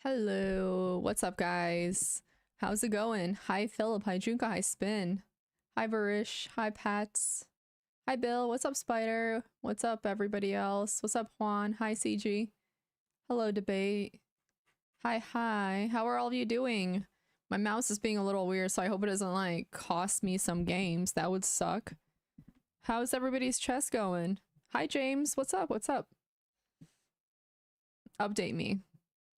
Hello, what's up, guys? How's it going? Hi, Philip. Hi, Junka. Hi, Spin. Hi, Varish. Hi, Pats. Hi, Bill. What's up, Spider? What's up, everybody else? What's up, Juan? Hi, CG. Hello, Debate. Hi. How are all of you doing? My mouse is being a little weird, so I hope it doesn't, like, cost me some games. That would suck. How's everybody's chess going? Hi, James. What's up? Update me.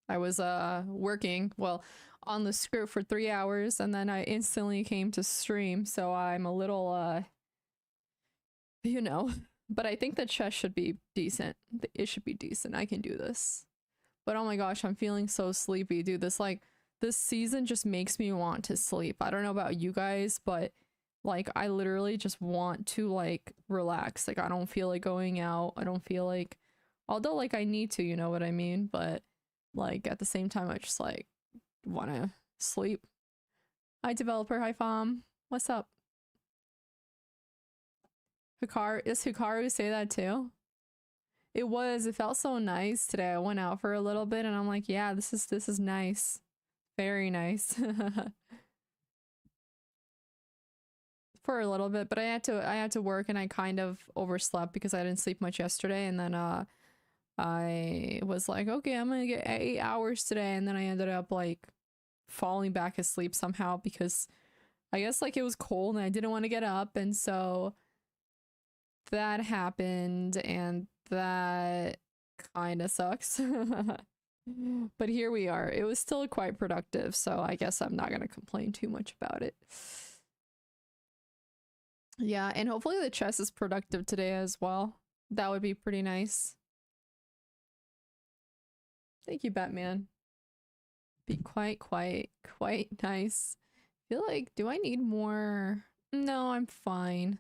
I was working, well, on the script for 3 hours, and then I instantly came to stream, so I'm a little you know, but I think the chess should be decent. It should be decent. I can do this. But oh my gosh, I'm feeling so sleepy, dude. This season just makes me want to sleep. I don't know about you guys, but like I literally just want to like relax. Like I don't feel like going out. I don't feel like, although like I need to, you know what I mean? But like at the same time, I just like want to sleep. Hi, developer. Hi, Fom. What's up? Hikaru, does Hikaru say that too? It felt so nice today. I went out for a little bit and I'm like, yeah, this is nice. Very nice. For a little bit, but I had to work and I kind of overslept because I didn't sleep much yesterday, and then I was like, okay, I'm gonna get 8 hours today, and then I ended up like falling back asleep somehow because I guess like it was cold and I didn't want to get up, and so that happened, and that kind of sucks. But here we are. It was still quite productive, so I guess I'm not gonna complain too much about it. Yeah, and hopefully the chess is productive today as well. That would be pretty nice. Thank you, Batman. Be quite nice. I feel like, do I need more? No, I'm fine.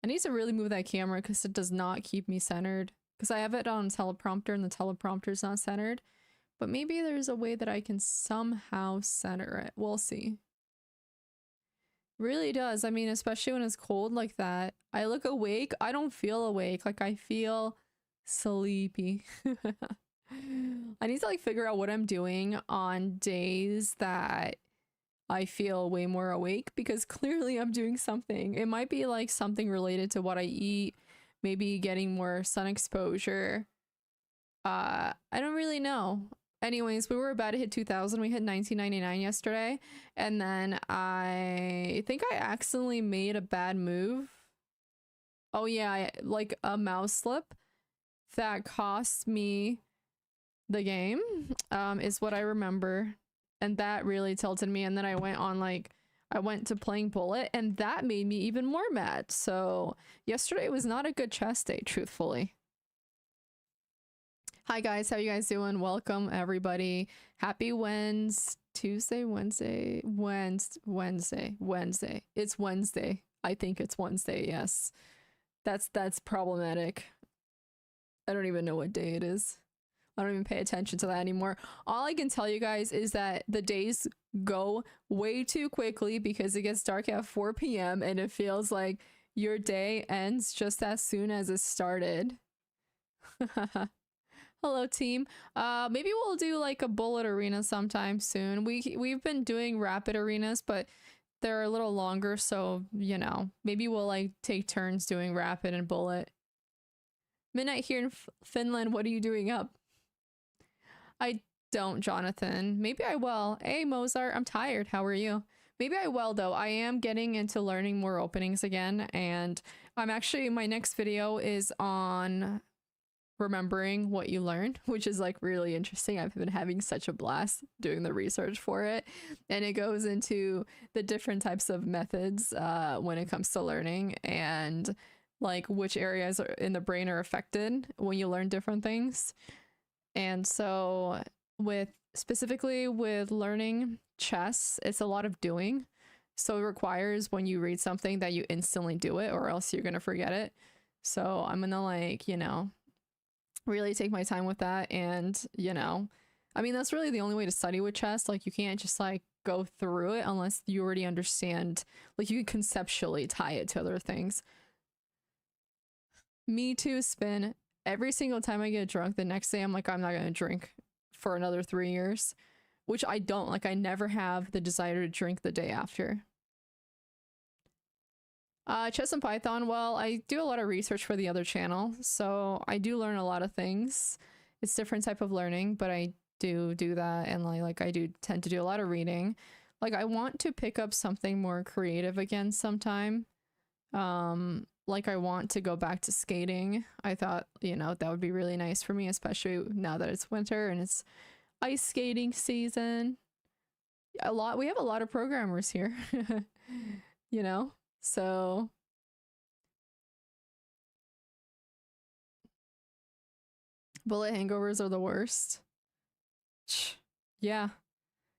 I need to really move that camera because it does not keep me centered. Because I have it on teleprompter and the teleprompter is not centered. But maybe there's a way that I can somehow center it. We'll see. Really does. I mean, especially when it's cold like that. I look awake. I don't feel awake. Like I feel sleepy. I need to like figure out what I'm doing on days that I feel way more awake, because clearly I'm doing something. It might be like something related to what I eat, maybe getting more sun exposure. I don't really know. Anyways, we were about to hit 2000. We hit 1999 yesterday, and then I think I accidentally made a bad move. Oh yeah, like a mouse slip that cost me the game, is what I remember, and that really tilted me. And then I went to playing bullet, and that made me even more mad. So yesterday was not a good chess day, truthfully. Hi guys, how you guys doing? Welcome everybody. Happy Wednesday. It's Wednesday. I think it's Wednesday, yes. That's problematic. I don't even know what day it is. I don't even pay attention to that anymore. All I can tell you guys is that the days go way too quickly because it gets dark at 4 p.m. and it feels like your day ends just as soon as it started. Hello, team. Maybe we'll do like a bullet arena sometime soon. We've been doing rapid arenas, but they're a little longer, so you know, maybe we'll like take turns doing rapid and bullet. Midnight here in Finland. What are you doing up? I don't, Jonathan. Maybe I will. Hey, Mozart, I'm tired. How are you? Maybe I will, though. I am getting into learning more openings again, and I'm actually, my next video is on remembering what you learned, which is like really interesting. I've been having such a blast doing the research for it, and it goes into the different types of methods when it comes to learning, and like which areas in the brain are affected when you learn different things. And so specifically with learning chess, it's a lot of doing. So it requires when you read something that you instantly do it, or else you're going to forget it. So I'm going to like, you know, really take my time with that. And, you know, I mean, that's really the only way to study with chess. Like you can't just like go through it unless you already understand, like you can conceptually tie it to other things. Me too, Spin. Every single time I get drunk, the next day I'm like, I'm not gonna drink for another 3 years, which I don't. Like, I never have the desire to drink the day after. Chess and Python, well, I do a lot of research for the other channel, so I do learn a lot of things. It's different type of learning, but I do that, and like I do tend to do a lot of reading. Like, I want to pick up something more creative again sometime. Like, I want to go back to skating. I thought, you know, that would be really nice for me, especially now that it's winter and it's ice skating season. We have a lot of programmers here. You know? So bullet hangovers are the worst. Yeah.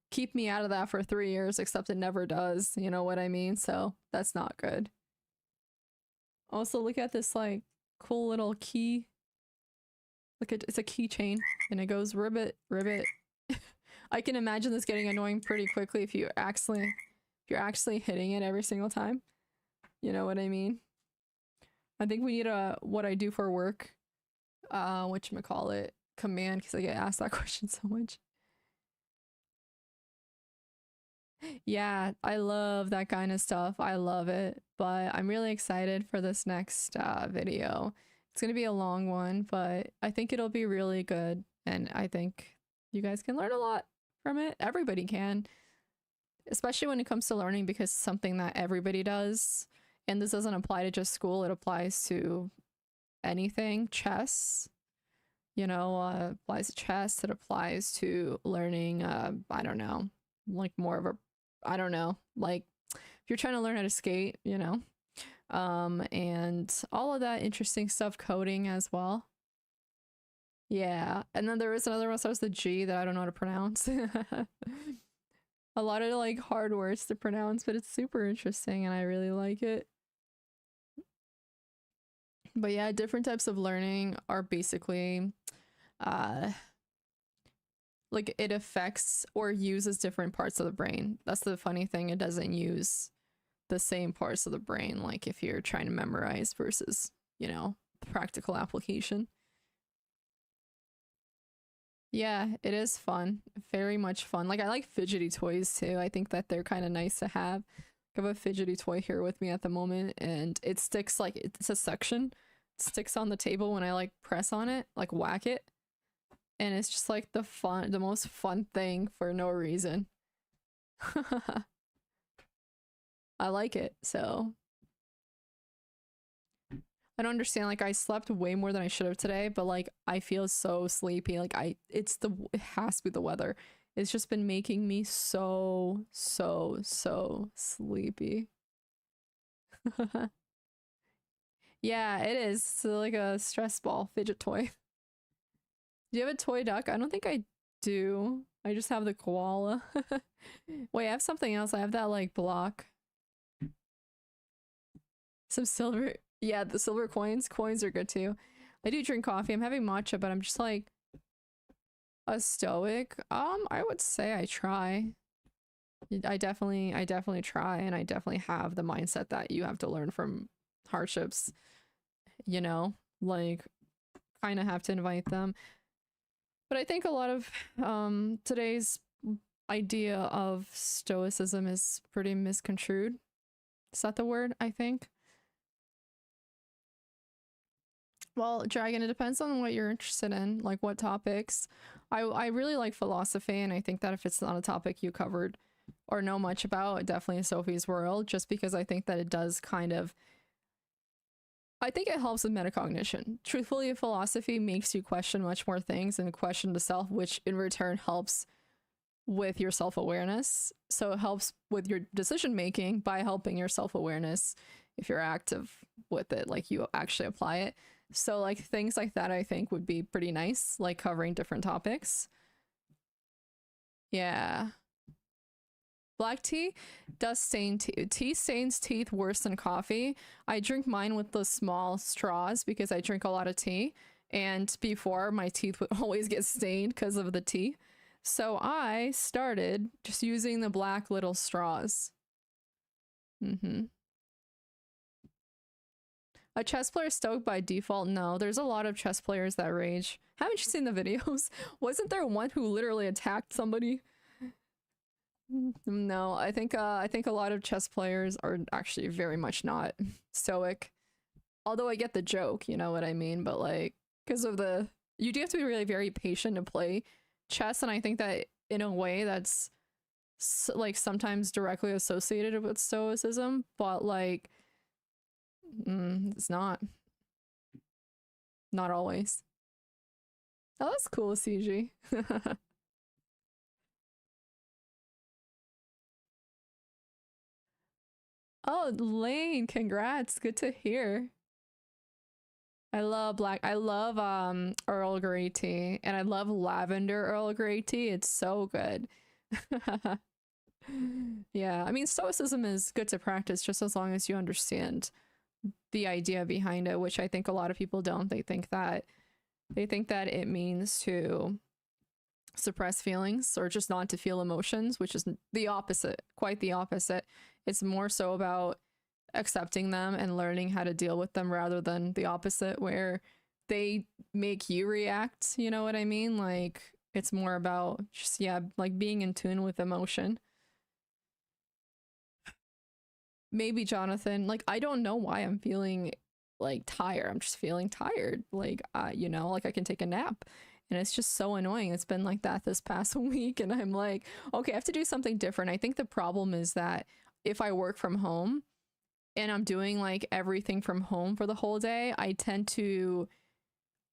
Keep me out of that for 3 years, except it never does. You know what I mean? So that's not good. Also, look at this like cool little key. Look at it's a keychain and it goes ribbit, ribbit. I can imagine this getting annoying pretty quickly if you're actually hitting it every single time. You know what I mean? I think we need a what I do for work, whatchamacallit, command, because I get asked that question so much. Yeah, I love that kind of stuff. I love it. But I'm really excited for this next video. It's gonna be a long one, but I think it'll be really good. And I think you guys can learn a lot from it. Everybody can. Especially when it comes to learning, because it's something that everybody does. And this doesn't apply to just school, it applies to anything. Chess, you know, applies to chess. It applies to learning, I don't know, like more of a, I don't know, like if you're trying to learn how to skate, you know, and all of that interesting stuff, coding as well. Yeah, and then there is another one that starts with G that I don't know how to pronounce. A lot of like hard words to pronounce, but it's super interesting and I really like it. But yeah, different types of learning are basically like it affects or uses different parts of the brain. That's the funny thing, it doesn't use the same parts of the brain like if you're trying to memorize versus, you know, practical application. Yeah, it is fun. Very much fun. Like, I like fidgety toys too. I think that they're kind of nice to have. I have a fidgety toy here with me at the moment, and it sticks, like, it's a suction. It sticks on the table when I like press on it, like whack it. And it's just like the most fun thing for no reason. I like it, so I don't understand. Like, I slept way more than I should have today, but like I feel so sleepy. Like it has to be the weather. It's just been making me so sleepy. Yeah, it is. It's like a stress ball fidget toy. Do you have a toy duck? I don't think I do. I just have the koala. Wait, I have something else. I have that like block. Some silver. Yeah, the silver coins. Coins are good too. I do drink coffee. I'm having matcha, but I'm just like a stoic. I would say I try. I definitely try, and I definitely have the mindset that you have to learn from hardships. You know, like kind of have to invite them. But I think a lot of today's idea of stoicism is pretty misconstrued. Is that the word? I think. Well, Dragon, it depends on what you're interested in, like what topics. I really like philosophy, and I think that if it's not a topic you covered or know much about, definitely Sophie's World, just because I think that it does kind of, I think it helps with metacognition. Truthfully, philosophy makes you question much more things and question the self, which in return helps with your self-awareness. So it helps with your decision making by helping your self-awareness if you're active with it, like you actually apply it. So like things like that I think would be pretty nice, like covering different topics. Yeah. Black tea does stain teeth. Tea stains teeth worse than coffee. I drink mine with the small straws because I drink a lot of tea, and before my teeth would always get stained because of the tea. So I started just using the black little straws. A chess player stoked by default? No, there's a lot of chess players that rage. Haven't you seen the videos? Wasn't there one who literally attacked somebody? No, I think a lot of chess players are actually very much not stoic. Although I get the joke, you know what I mean, but like because of the you do have to be really very patient to play chess, and I think that in a way that's like sometimes directly associated with stoicism, but like it's not always. Oh, that's cool, CG. Oh, Lane, congrats. Good to hear. I love Earl Grey tea, and I love lavender Earl Grey tea. It's so good. Yeah, I mean stoicism is good to practice just as long as you understand the idea behind it, which I think a lot of people don't. They think that it means to suppress feelings or just not to feel emotions, which is the opposite, quite the opposite. It's more so about accepting them and learning how to deal with them rather than the opposite where they make you react, you know what I mean? Like it's more about just yeah, like being in tune with emotion. Maybe Jonathan, like I don't know why I'm feeling like tired. I'm just feeling tired. Like you know, like I can take a nap. And it's just so annoying. It's been like that this past week and I'm like, okay, I have to do something different. I think the problem is that if I work from home and I'm doing like everything from home for the whole day, I tend to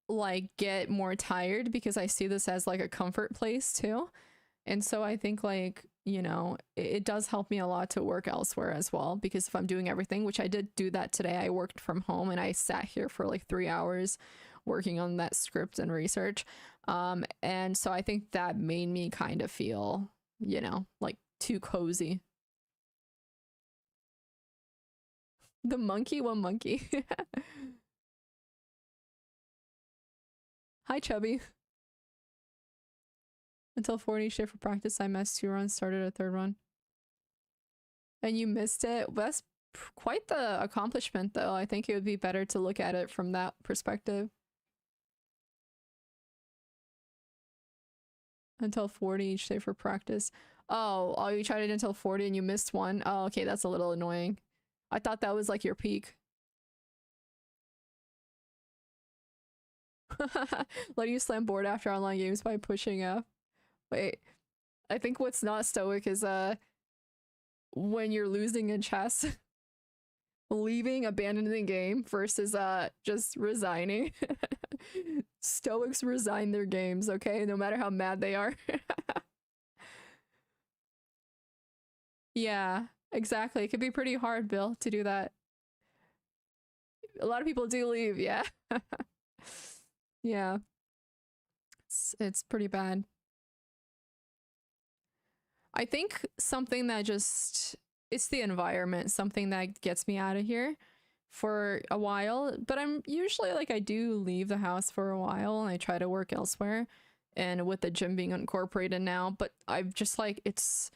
like get more tired because I see this as like a comfort place too. And so I think like, you know, it does help me a lot to work elsewhere as well because if I'm doing everything, which I did do that today, I worked from home and I sat here for like 3 hours working on that script and research. And so I think that made me kind of feel, you know, like too cozy. The monkey, one monkey. Hi, Chubby. Until 40 shift for practice, I missed 2 runs, started a third one. And you missed it? That's quite the accomplishment, though. I think it would be better to look at it from that perspective. Until 40 each day for practice. Oh, you tried it until 40 and you missed one? Oh, okay, that's a little annoying. I thought that was like your peak. Letting you slam board after online games by pushing F. Wait, I think what's not stoic is when you're losing in chess, leaving, abandoning the game versus just resigning. Stoics resign their games, okay? No matter how mad they are. Yeah, exactly. It could be pretty hard, Bill, to do that. A lot of people do leave, yeah. Yeah, it's pretty bad. I think something that just it's the environment, something that gets me out of here for a while. But I'm usually like I do leave the house for a while and I try to work elsewhere. And with the gym being incorporated now, but I'm just like it's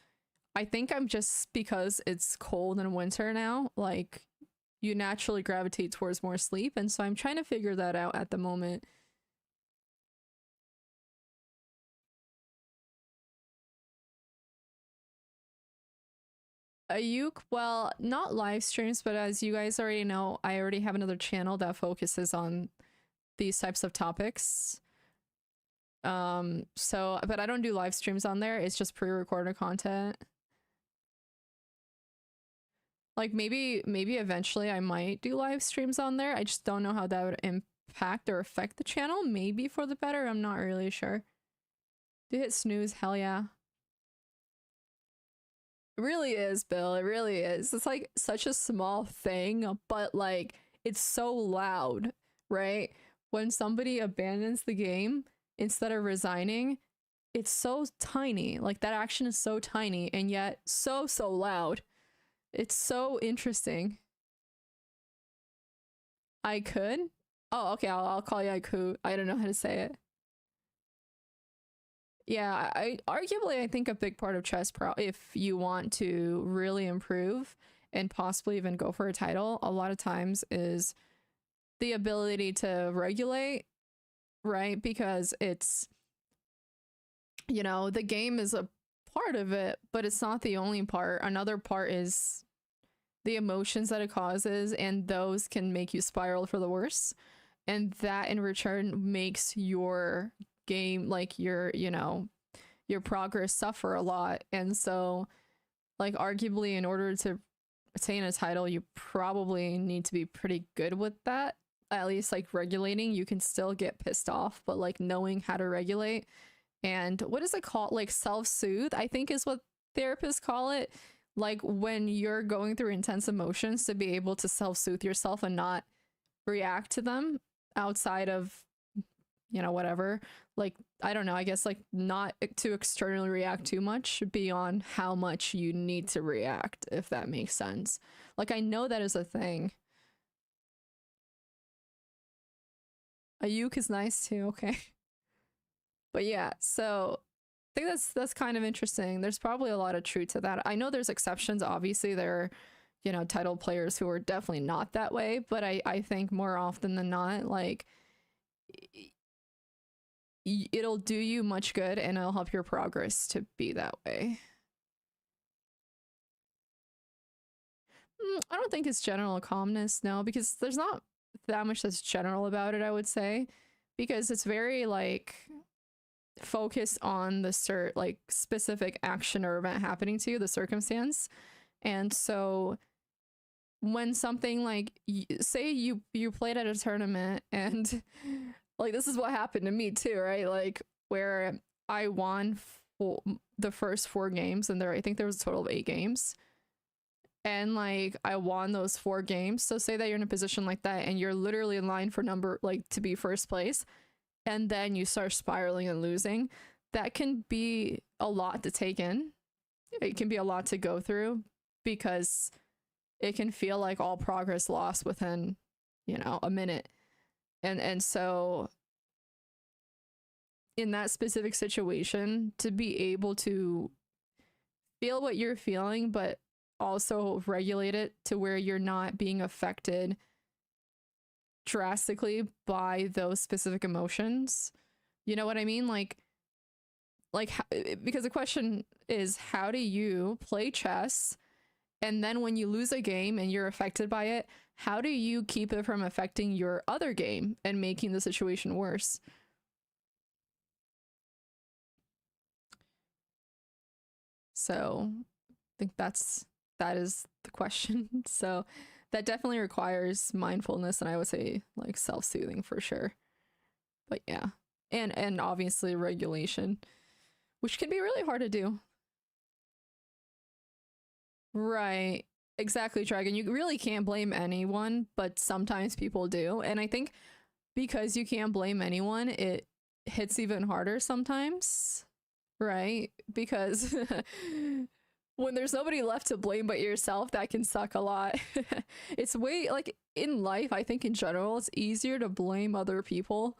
I think I'm just because it's cold and winter now, like you naturally gravitate towards more sleep, and so I'm trying to figure that out at the moment. Ayuk, well, not live streams, but as you guys already know, I already have another channel that focuses on these types of topics. So but I don't do live streams on there. It's just pre-recorded content. Like maybe eventually I might do live streams on there. I just don't know how that would impact or affect the channel. Maybe for the better. I'm not really sure. Do hit snooze? Hell yeah. It really is, Bill. It really is. It's like such a small thing, but like it's so loud, right? When somebody abandons the game instead of resigning, it's so tiny. Like that action is so tiny and yet so loud. It's so interesting. I could? Oh, okay, I'll call you Aiku. I don't know how to say it. Yeah, I arguably I think a big part of chess pro if you want to really improve and possibly even go for a title, a lot of times is the ability to regulate, right? Because it's, the game is a part of it, but it's not the only part. Another part is the emotions that it causes, and those can make you spiral for the worse. And that in return makes your game, like your progress suffer a lot. And so, like, arguably, in order to attain a title, you probably need to be pretty good with that. At least, like, regulating, you can still get pissed off, but like knowing how to regulate and what is it called? Like self-soothe, I think is what therapists call it. Like when you're going through intense emotions, to be able to self-soothe yourself and not react to them outside of, whatever. Like, I don't know, I guess like not to externally react too much beyond how much you need to react, if that makes sense. Like, I know that is a thing. Ayuk is nice too, okay. But yeah, so I think that's kind of interesting. There's probably a lot of truth to that. I know there's exceptions. Obviously, there are, title players who are definitely not that way. But I think more often than not, like, it'll do you much good and it'll help your progress to be that way. I don't think it's general calmness, no, because there's not that much that's general about it, I would say. Because it's very, like, focus on the like specific action or event happening to you, the circumstance. And so when something like, say you played at a tournament and like, this is what happened to me too, right? Like, where I won the first 4 games, and I think there was a total of 8 games, and like I won those 4 games. So say that you're in a position like that and you're literally in line for to be first place, and then you start spiraling and losing. That can be a lot to take in. It can be a lot to go through, because it can feel like all progress lost within, a minute. And so in that specific situation, to be able to feel what you're feeling, but also regulate it to where you're not being affected drastically by those specific emotions. You know what I mean? Like because the question is, how do you play chess, and then when you lose a game and you're affected by it, how do you keep it from affecting your other game and making the situation worse? So I think that is the question. So that definitely requires mindfulness, and I would say like self-soothing for sure. But yeah, and obviously regulation, which can be really hard to do. Right. Exactly, Dragon. You really can't blame anyone, but sometimes people do. And I think because you can't blame anyone, it hits even harder sometimes, right? Because when there's nobody left to blame but yourself, that can suck a lot. It's way, like, in life, I think in general, it's easier to blame other people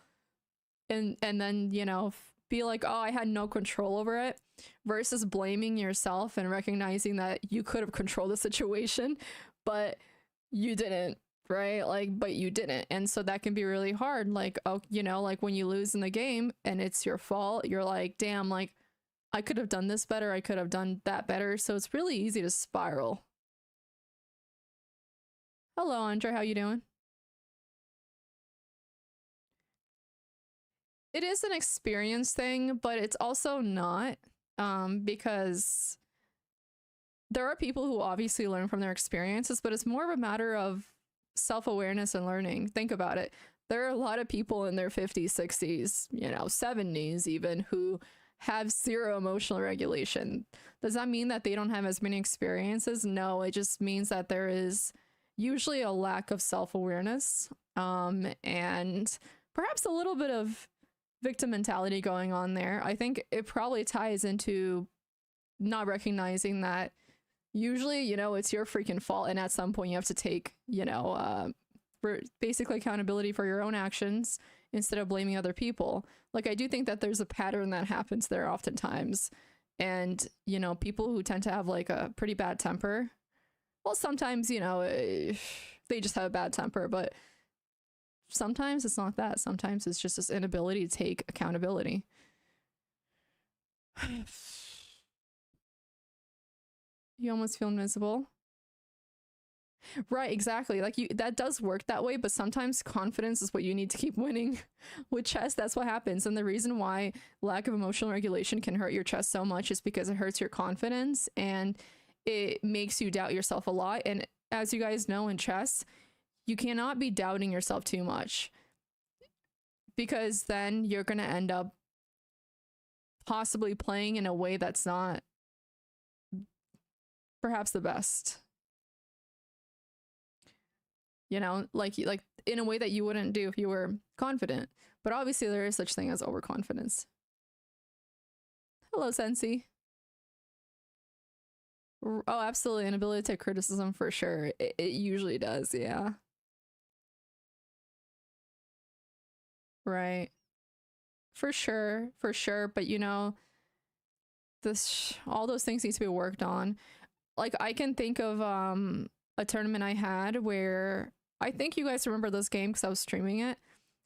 and then, be like, oh, I had no control over it, versus blaming yourself and recognizing that you could have controlled the situation, but you didn't, right? Like, but you didn't. And so that can be really hard. Like, oh, like when you lose in the game and it's your fault, you're like, damn, like, I could have done this better, I could have done that better. So it's really easy to spiral. Hello, Andre, how you doing? It is an experience thing, but it's also not, because there are people who obviously learn from their experiences, but it's more of a matter of self-awareness and learning. Think about it. There are a lot of people in their 50s, 60s, 70s even, who have zero emotional regulation. Does that mean that they don't have as many experiences? No, it just means that there is usually a lack of self-awareness, and perhaps a little bit of victim mentality going on there. I think it probably ties into not recognizing that usually, it's your freaking fault, and at some point you have to take, basically accountability for your own actions instead of blaming other people. Like, I do think that there's a pattern that happens there oftentimes. And, people who tend to have like a pretty bad temper, well, sometimes, they just have a bad temper, but sometimes it's not that. Sometimes it's just this inability to take accountability. You almost feel invincible. Right, exactly. Like, you, that does work that way, but sometimes confidence is what you need to keep winning. With chess, that's what happens. And the reason why lack of emotional regulation can hurt your chess so much is because it hurts your confidence and it makes you doubt yourself a lot. And as you guys know, in chess, you cannot be doubting yourself too much, because then you're going to end up possibly playing in a way that's not perhaps the best. You know, like in a way that you wouldn't do if you were confident. But obviously there is such thing as overconfidence. Hello, Sensi. Oh, absolutely. An ability to take criticism for sure. It usually does, yeah. Right. For sure, for sure. But you know, this all those things need to be worked on. Like, I can think of a tournament I had where I think you guys remember this game because I was streaming it.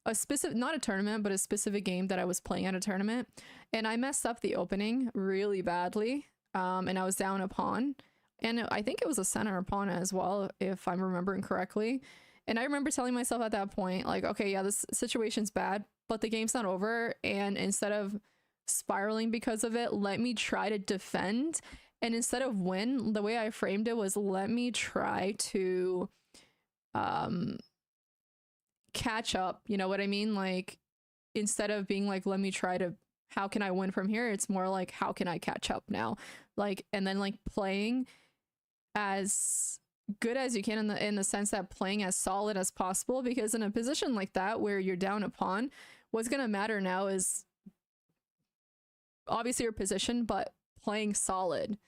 A specific, not a tournament, but a specific game that I was playing at a tournament, and I messed up the opening really badly. And I was down a pawn, and I think it was a center pawn as well, if I'm remembering correctly. And I remember telling myself at that point, like, okay, yeah, this situation's bad, but the game's not over. And instead of spiraling because of it, let me try to defend. And instead of win, the way I framed it was, let me try to catch up. You know what I mean? Like, instead of being like, let me try to, how can I win from here? It's more like, how can I catch up now? Like, and then like playing as good as you can in the sense that playing as solid as possible, because in a position like that where you're down a pawn, what's going to matter now is obviously your position, but playing solid.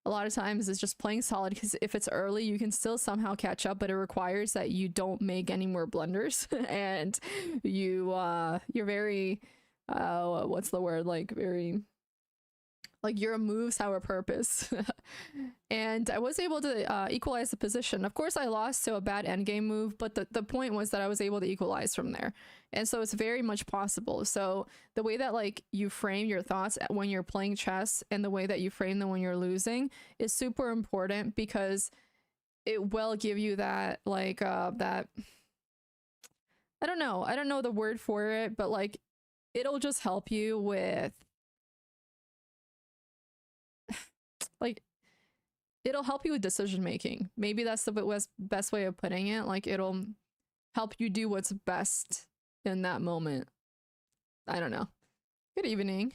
A lot of times it's just playing solid, because if it's early, you can still somehow catch up, but it requires that you don't make any more blunders and you're very what's the word, like, very, like, your moves have a purpose. And I was able to equalize the position. Of course, I lost to a bad endgame move, but the point was that I was able to equalize from there. And so it's very much possible. So the way that, like, you frame your thoughts when you're playing chess and the way that you frame them when you're losing is super important, because it will give you that, like, that, I don't know the word for it, but like, it'll just help you with, like, it'll help you with decision making. Maybe that's the best way of putting it. Like, it'll help you do what's best in that moment. I don't know. Good evening.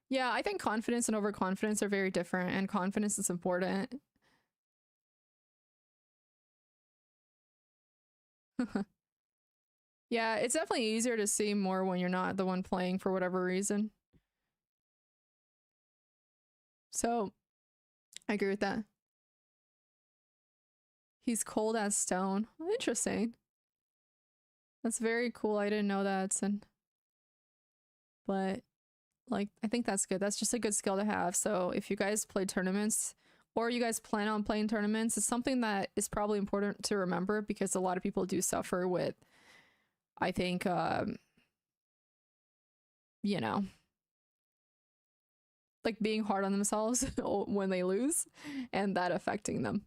Yeah, I think confidence and overconfidence are very different, and confidence is important. Yeah, it's definitely easier to see more when you're not the one playing for whatever reason. So, I agree with that. He's cold as stone. Interesting. That's very cool. I didn't know that. But like, I think that's good. That's just a good skill to have. So if you guys play tournaments, or you guys plan on playing tournaments, it's something that is probably important to remember, because a lot of people do suffer with, I think, you know, like, being hard on themselves when they lose, and that affecting them.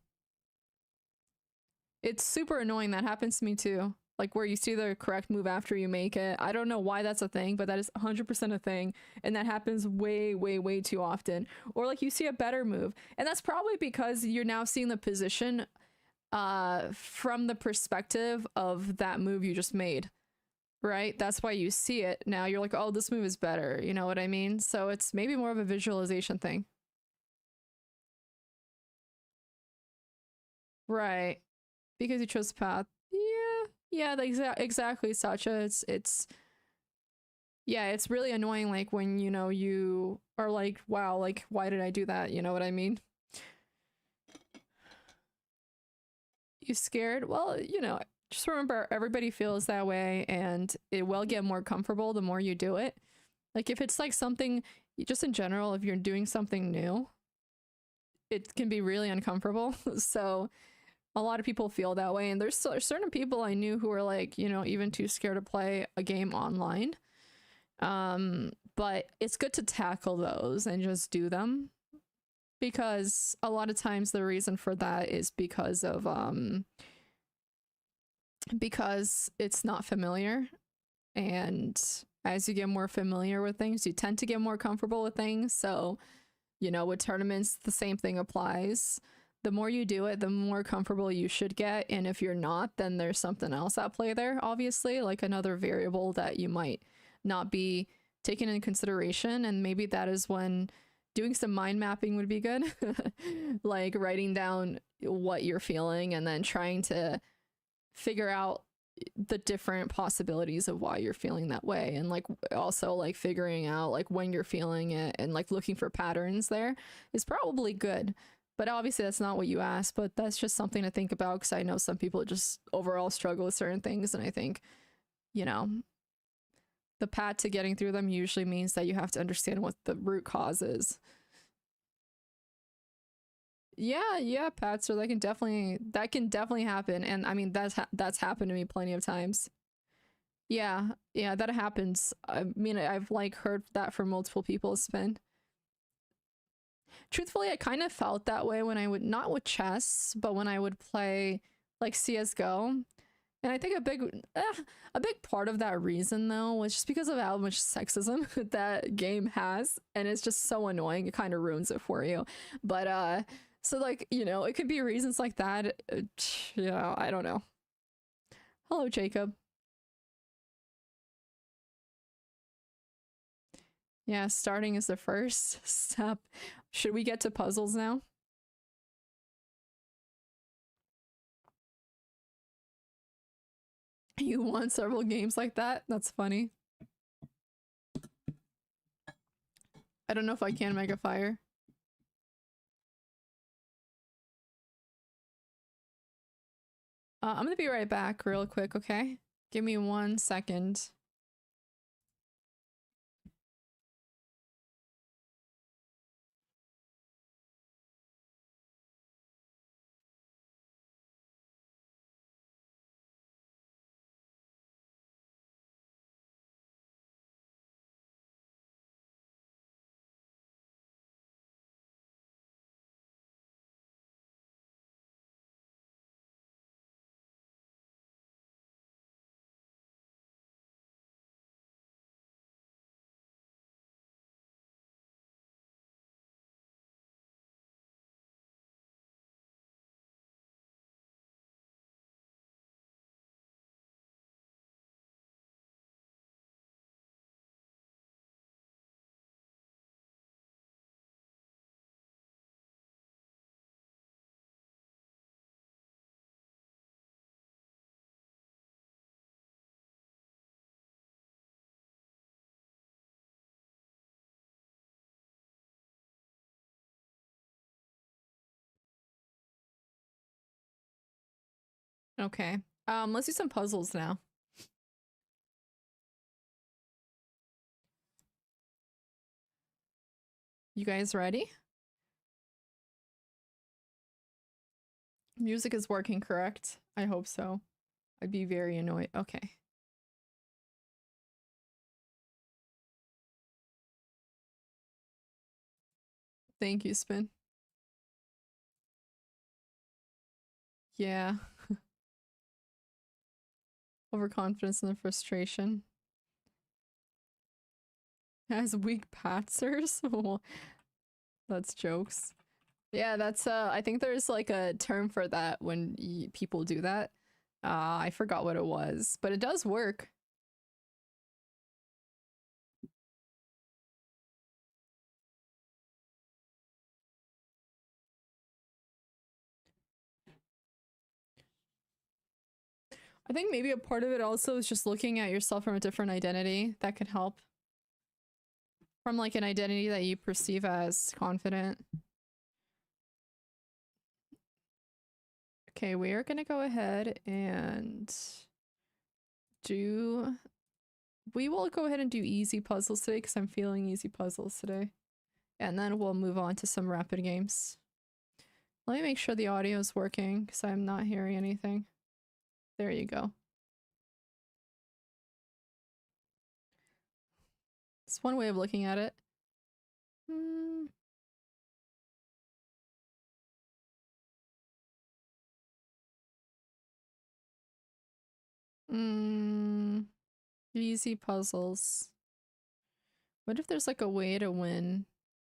It's super annoying. That happens to me too. Like, where you see the correct move after you make it. I don't know why that's a thing, but that is 100% a thing. And that happens way, way, way too often. Or like, you see a better move. And that's probably because you're now seeing the position from the perspective of that move you just made. Right? That's why you see it. Now you're like, oh, this move is better. You know what I mean? So it's maybe more of a visualization thing. Right. Because you chose path. Yeah, exactly, Sacha. It's yeah, it's really annoying, like, when, you know, you are like, wow, like, why did I do that? You know what I mean? You scared? Well, you know, just remember, everybody feels that way, and it will get more comfortable the more you do it. Like, if it's like something, just in general, if you're doing something new, it can be really uncomfortable. So A lot of people feel that way, and there's certain people I knew who were like, you know, even too scared to play a game online. But it's good to tackle those and just do them, because a lot of times the reason for that is because it's not familiar, and as you get more familiar with things, you tend to get more comfortable with things. So, you know, with tournaments, the same thing applies. The more you do it, the more comfortable you should get. And if you're not, then there's something else at play there, obviously, like another variable that you might not be taken into consideration. And maybe that is when doing some mind mapping would be good. Like writing down what you're feeling and then trying to figure out the different possibilities of why you're feeling that way, and like also like figuring out like when you're feeling it and like looking for patterns there is probably good. But obviously that's not what you asked, but that's just something to think about, because I know some people just overall struggle with certain things, and I think, you know, the path to getting through them usually means that you have to understand what the root cause is. Yeah, Pat. So that can definitely happen, and I mean that's happened to me plenty of times. Yeah, that happens. I mean, I've like heard that from multiple people. Spin. Truthfully, I kind of felt that way when I would, not with chess, but when I would play like CS:GO. And I think a big part of that reason though was just because of how much sexism that game has, and it's just so annoying. It kind of ruins it for you. But so like, you know, it could be reasons like that. You know, I don't know. Hello, Jacob. Yeah, starting is the first step. Should we get to puzzles now? You won several games like that? That's funny. I don't know if I can make a fire. I'm gonna be right back real quick, okay? Give me 1 second. Okay. Let's do some puzzles now. You guys ready? Music is working, correct? I hope so. I'd be very annoyed. Okay. Thank you, Spin. Yeah. Overconfidence and the frustration. Has weak patsers? That's jokes. Yeah, that's I think there's like a term for that when people do that. I forgot what it was, but it does work. I think maybe a part of it also is just looking at yourself from a different identity. That could help. From like an identity that you perceive as confident. Okay, we are gonna go ahead and do... We will go ahead and do easy puzzles today because I'm feeling easy puzzles today. And then we'll move on to some rapid games. Let me make sure the audio is working because I'm not hearing anything. There you go. It's one way of looking at it. Easy puzzles. What if there's like a way to win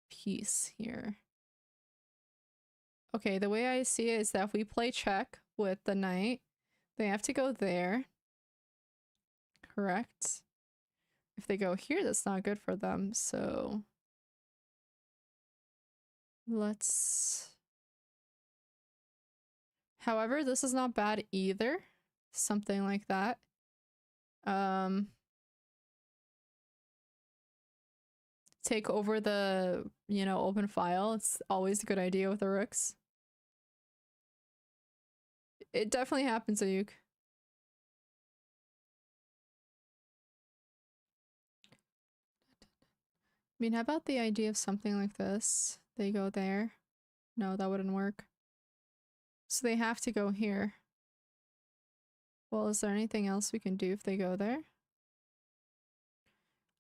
peace here? Okay, the way I see it is that if we play check with the knight, they have to go there. Correct? If they go here, that's not good for them, so let's... However, this is not bad either. Something like that. Take over the, you know, open file. It's always a good idea with the rooks. It definitely happens, Ayuk. I mean, how about the idea of something like this? They go there. No, that wouldn't work. So they have to go here. Well, is there anything else we can do if they go there?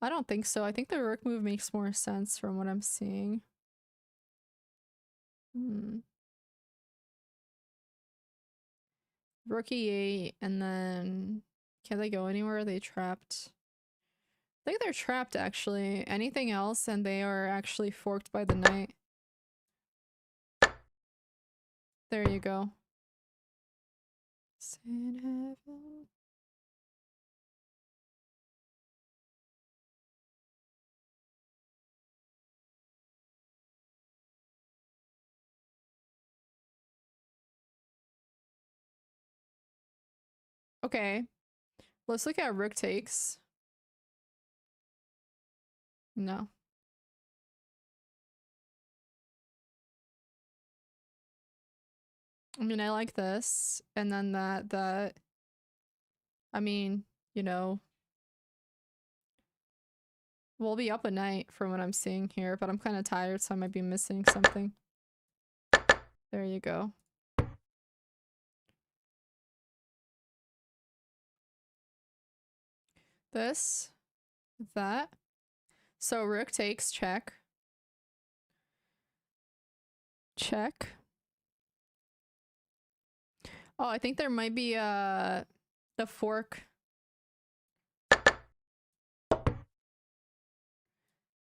I don't think so. I think the rook move makes more sense from what I'm seeing. Rook e8, and then... Can they go anywhere? Are they trapped? I think they're trapped, actually. Anything else, and they are actually forked by the knight. There you go. In heaven. Okay. Let's look at rook takes. No. I mean, I like this. And then that... I mean, you know... We'll be up at night from what I'm seeing here, but I'm kind of tired, so I might be missing something. There you go. This. That. So rook takes, check. Check. Oh, I think there might be the fork.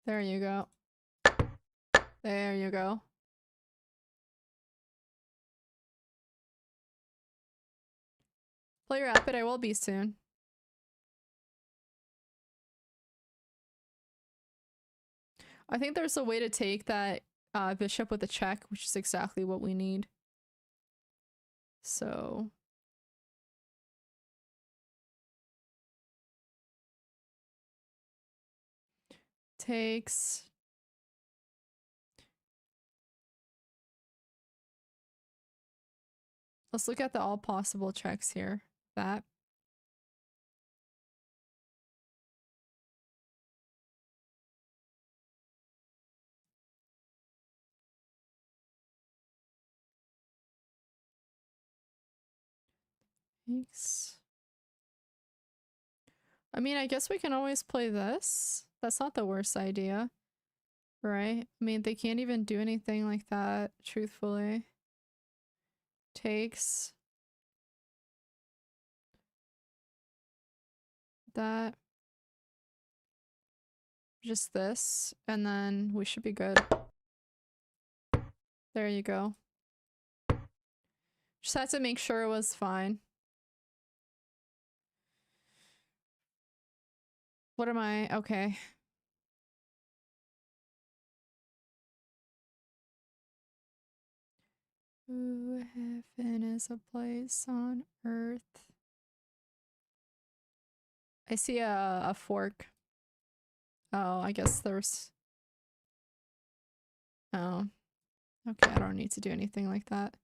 There you go. There you go. Play rapid, I will be soon. I think there's a way to take that bishop with a check, which is exactly what we need. So... Takes... Let's look at the all possible checks here. That. Thanks. I mean, I guess we can always play this. That's not the worst idea. Right? I mean, they can't even do anything like that, truthfully. Takes. That. Just this. And then we should be good. There you go. Just had to make sure it was fine. What am I? Okay. Ooh, heaven is a place on earth. I see a fork. Oh, I guess there's... Oh. Okay, I don't need to do anything like that.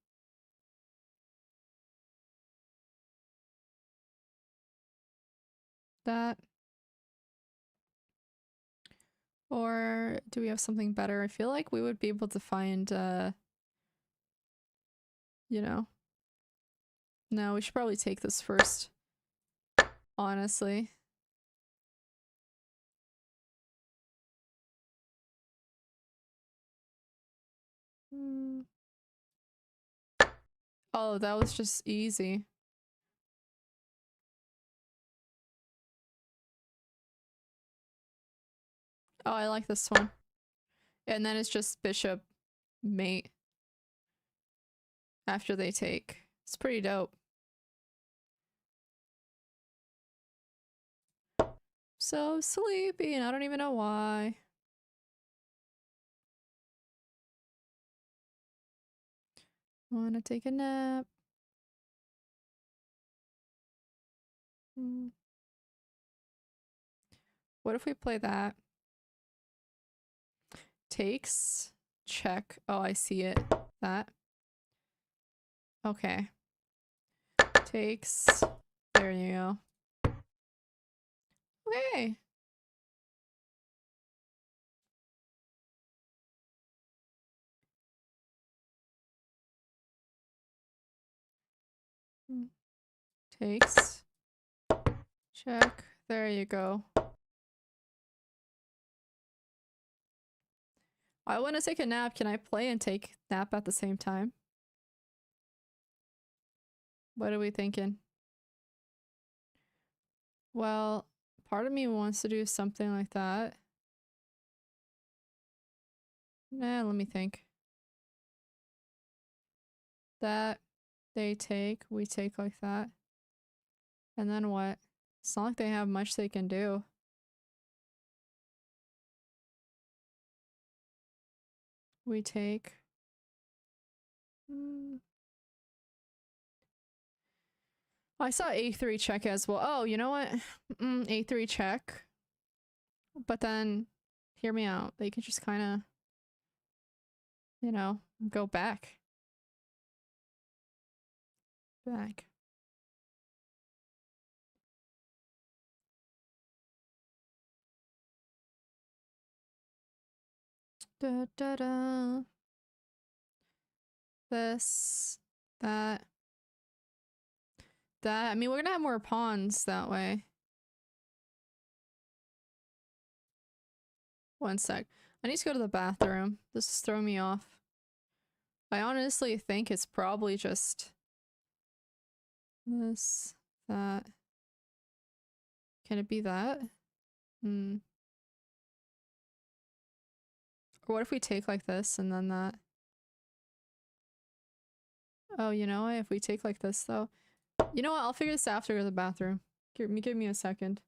That. Or do we have something better? I feel like we would be able to find you know. No, we should probably take this first, honestly. Mm. Oh, that was just easy. Oh, I like this one. And then it's just bishop mate after they take. It's pretty dope. So sleepy, and I don't even know why. Wanna take a nap. What if we play that? Takes. Check. Oh, I see it. That. Okay. Takes. There you go. Okay. Takes. Check. There you go. I want to take a nap. Can I play and take nap at the same time? What are we thinking? Well, part of me wants to do something like that. Nah, let me think. That they take, we take like that. And then what? It's not like they have much they can do. We take. I saw a3 check as well. Oh, you know what? A3 check. But then, hear me out. They could just kind of, go back. Back. Da da da. This. That. That. I mean, we're gonna have more pawns that way. One sec. I need to go to the bathroom. This is throwing me off. I honestly think it's probably just this, that. Can it be that? Hmm. Or what if we take like this and then that? Oh, you know what? If we take like this though. You know what? I'll figure this out after the bathroom. Give me a second.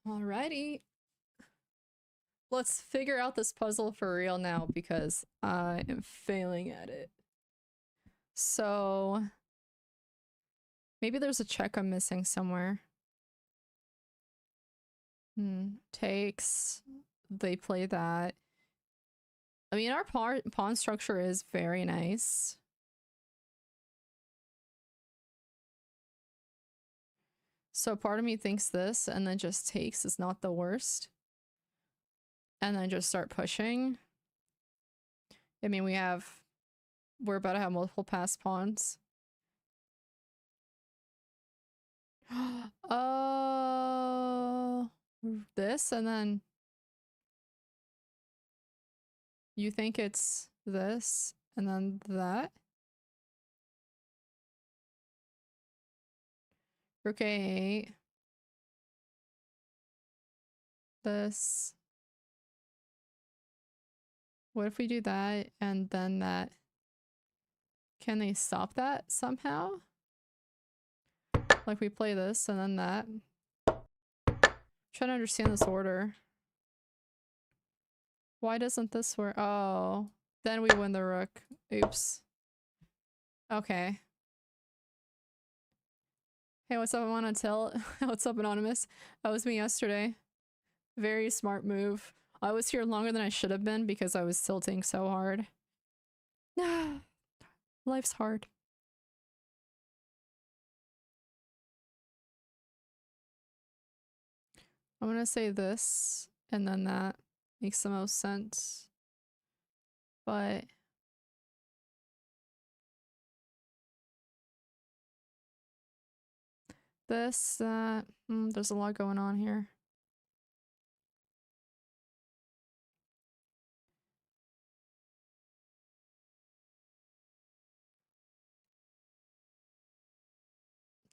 Alrighty. Let's figure out this puzzle for real now because I am failing at it. So maybe there's a check I'm missing somewhere. Takes. They play that. I mean, our pawn structure is very nice. So part of me thinks this and then just takes is not the worst. And then just start pushing. I mean, we're about to have multiple passed pawns. This and then you think it's this and then that? Rook A8. This. What if we do that and then that? Can they stop that somehow? Like we play this and then that? Trying to understand this order. Why doesn't this work? Oh, then we win the rook. Oops. Okay. Hey, what's up? I want to tell. What's up, Anonymous? That was me yesterday. Very smart move. I was here longer than I should have been because I was tilting so hard. Life's hard. I'm gonna say this and then that makes the most sense. But this, that, there's a lot going on here.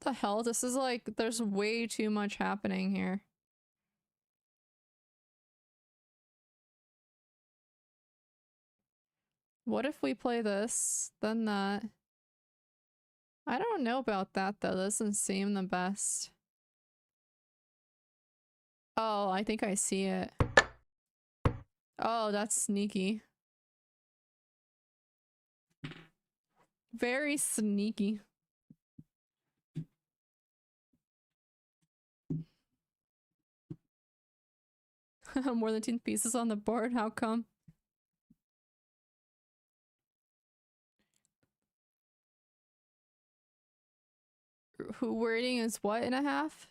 The hell? This is like, there's way too much happening here. What if we play this, then that? I don't know about that though. Doesn't seem the best. Oh, I think I see it. Oh, that's sneaky. Very sneaky. More than 10 pieces on the board. How come? Who wording is what and a half?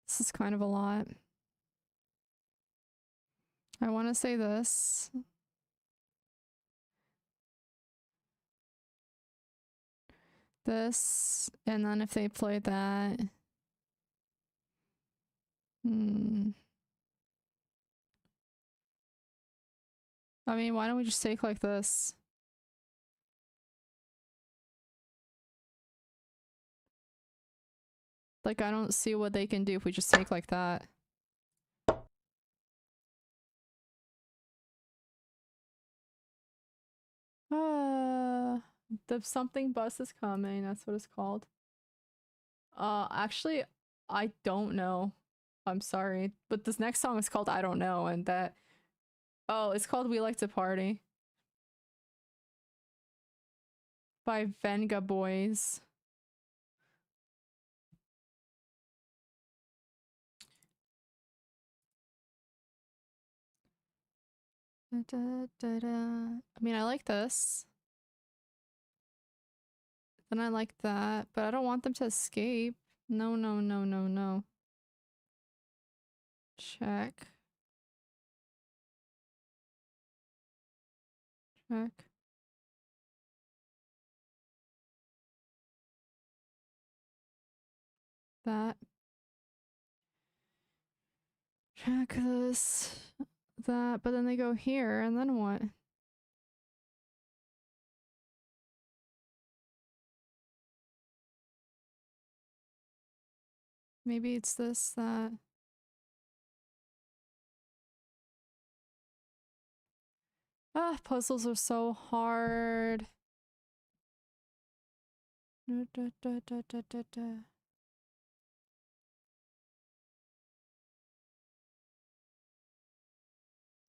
This is kind of a lot. I want to say this. This, and then if they play that. I mean, why don't we just take like this? Like, I don't see what they can do if we just take like that. The something bus is coming. That's what it's called. Actually, I don't know. I'm sorry, but this next song is called I Don't Know, and that. Oh, it's called We Like to Party by Venga Boys. I mean, I like this. Then I like that, but I don't want them to escape. No, no, no, no, no. Check. Check. That. Check this. That. But then they go here, and then what? Maybe it's this, that. Ah, puzzles are so hard. Da, da, da, da, da, da, da.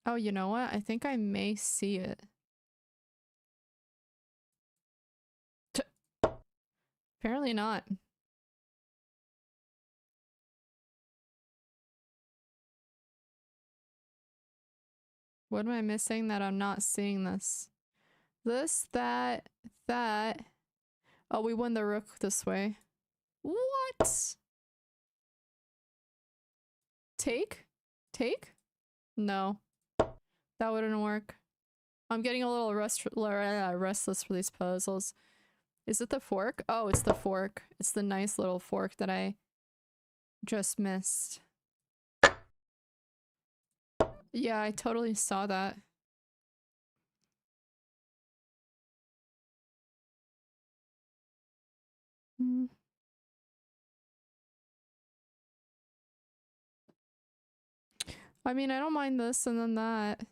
Oh, you know what? I think I may see it. Apparently not. What am I missing that I'm not seeing this? This, that, that. Oh, we won the rook this way. What? Take? Take? No. That wouldn't work. I'm getting a little restless for these puzzles. Is it the fork? Oh, it's the fork. It's the nice little fork that I just missed. Yeah, I totally saw that. Mm. I mean, I don't mind this and then that.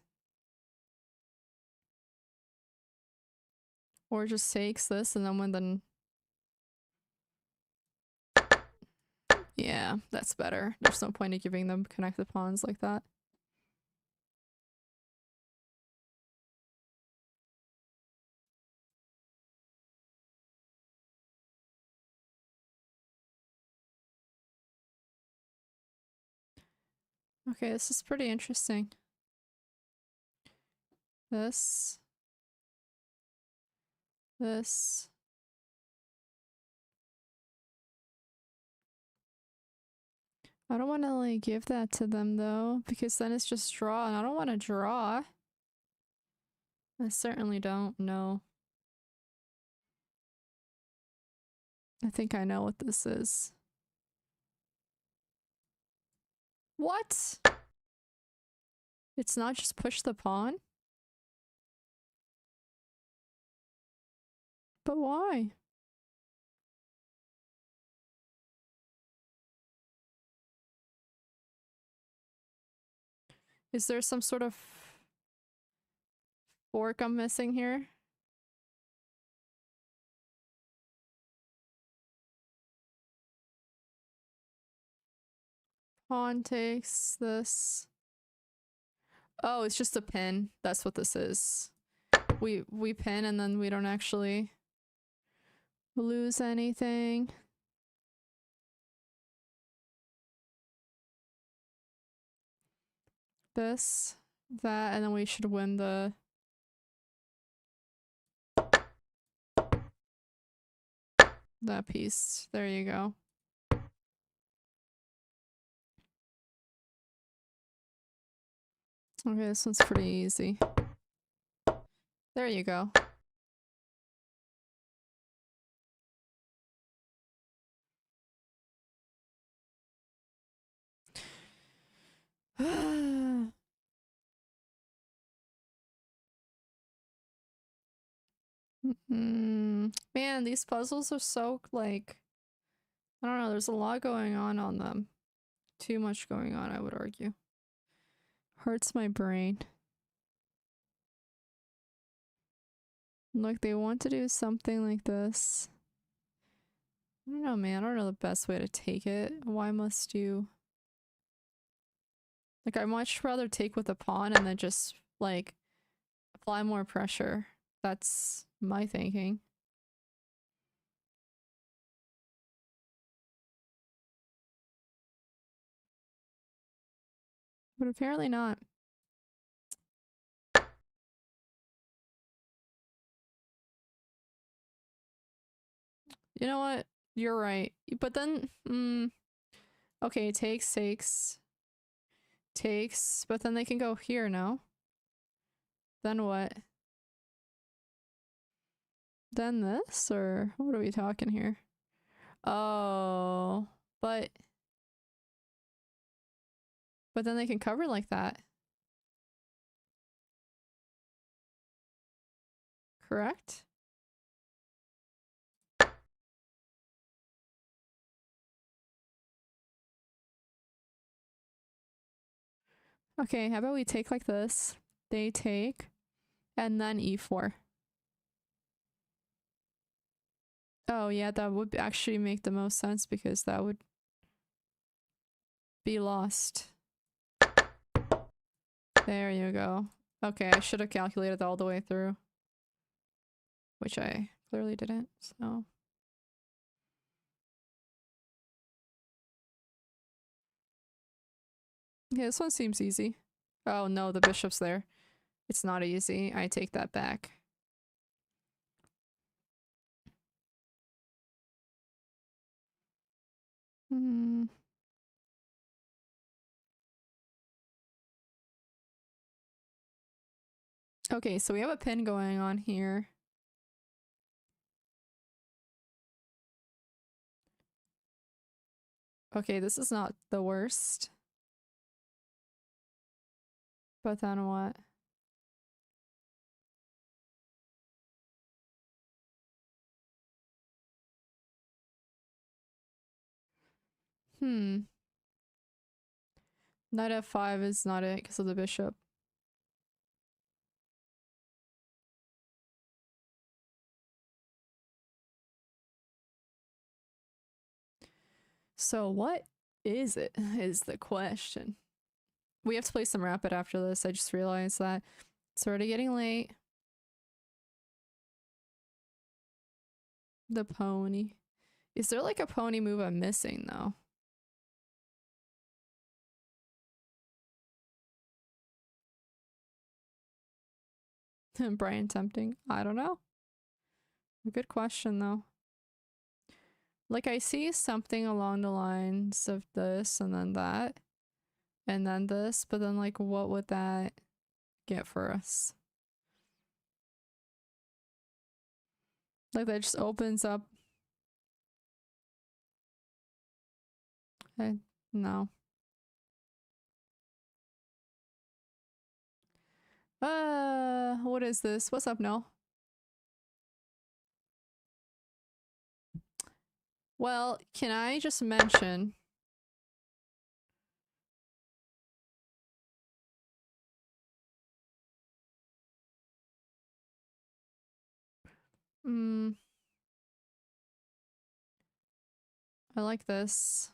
Or just takes this and then when then... Yeah, that's better. There's no point in giving them connected pawns like that. Okay, this is pretty interesting. This. This. I don't want to like give that to them though, because then it's just draw and I don't want to draw. I certainly don't know. I think I know what this is. What? It's not just push the pawn? But why? Is there some sort of fork I'm missing here? Pawn takes this. Oh, it's just a pin. That's what this is. We pin and then we don't actually lose anything. This, that, and then we should win the... that piece. There you go. Okay, this one's pretty easy. There you go. Man, these puzzles are so, like... I don't know, there's a lot going on them. Too much going on, I would argue. Hurts my brain. Look, they want to do something like this. I don't know, man. I don't know the best way to take it. Why must you... Like, I'd much rather take with a pawn and then just, like, apply more pressure. That's my thinking. But apparently not. You know what? You're right. But then, okay, takes, but then they can go here, no? Then what? Then this, or what are we talking here? Oh, but then they can cover like that. Correct? Okay, how about we take like this? They take, And then e4. Oh yeah, that would actually make the most sense because that would be lost. There you go. Okay, I should have calculated all the way through. Which I clearly didn't, so... Yeah, this one seems easy. Oh no, the bishop's there. It's not easy. I take that back. Hmm. Okay, so we have a pin going on here. Okay, this is not the worst. But then what? Hmm. Knight f5 is not it because of the bishop. So what is it is the question. We have to play some rapid after this. I just realized that. It's already getting late. The pony. Is there like a pony move I'm missing though? Brian tempting? I don't know. Good question though. Like I see something along the lines of this and then that and then this, but then like what would that get for us? Like that just opens up. No. What is this? What's up, no? Well, can I just mention I like this.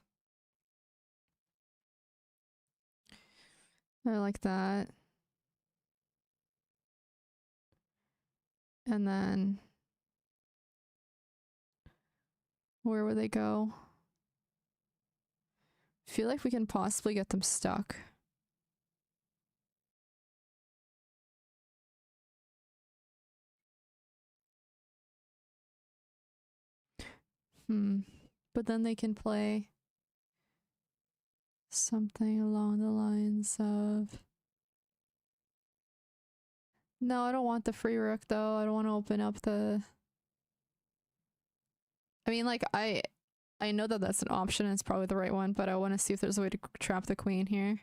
I like that. And then where would they go? I feel like we can possibly get them stuck. But then they can play something along the lines of... No, I don't want the free rook though. I don't want to open up the... I mean, like, I know that that's an option and it's probably the right one, but I want to see if there's a way to trap the queen here.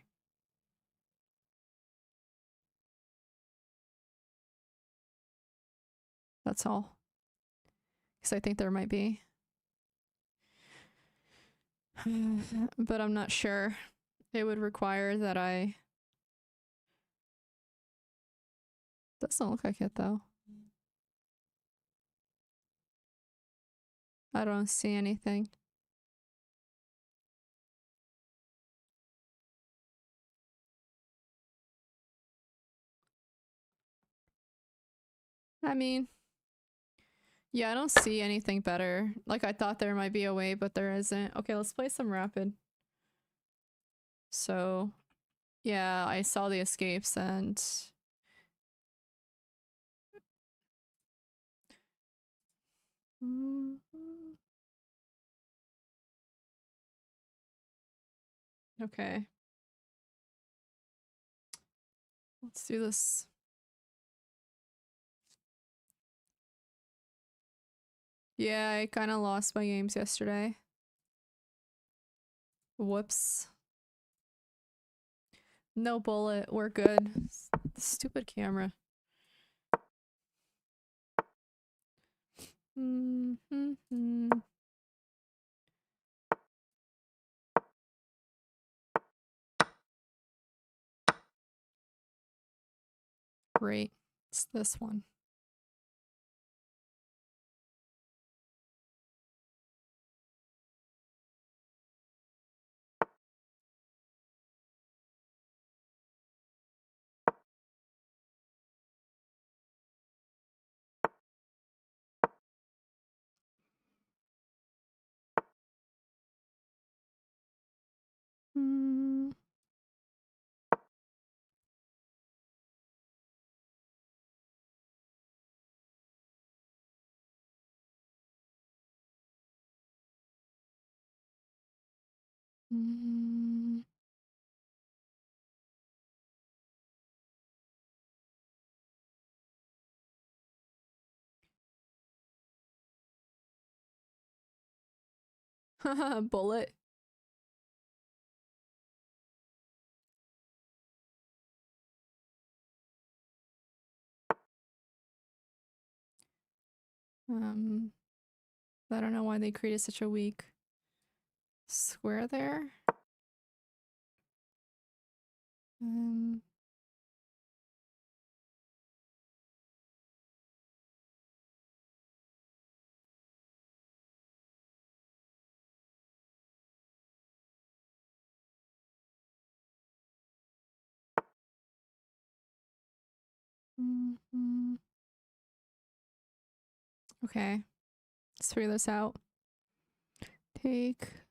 That's all. Because I think there might be. But I'm not sure. It would require that I... Doesn't look like it though. I don't see anything. I mean, yeah, I don't see anything better. Like, I thought there might be a way, but there isn't. Okay, let's play some rapid. So, yeah, I saw the escapes and... Okay. Let's do this. Yeah, I kind of lost my games yesterday. Whoops. No bullet. We're good. Stupid camera. Great. It's this one. Mm. Mm. Bullet. I don't know why they created such a weak square there. Um, mhm. Okay, let's figure this out. Take.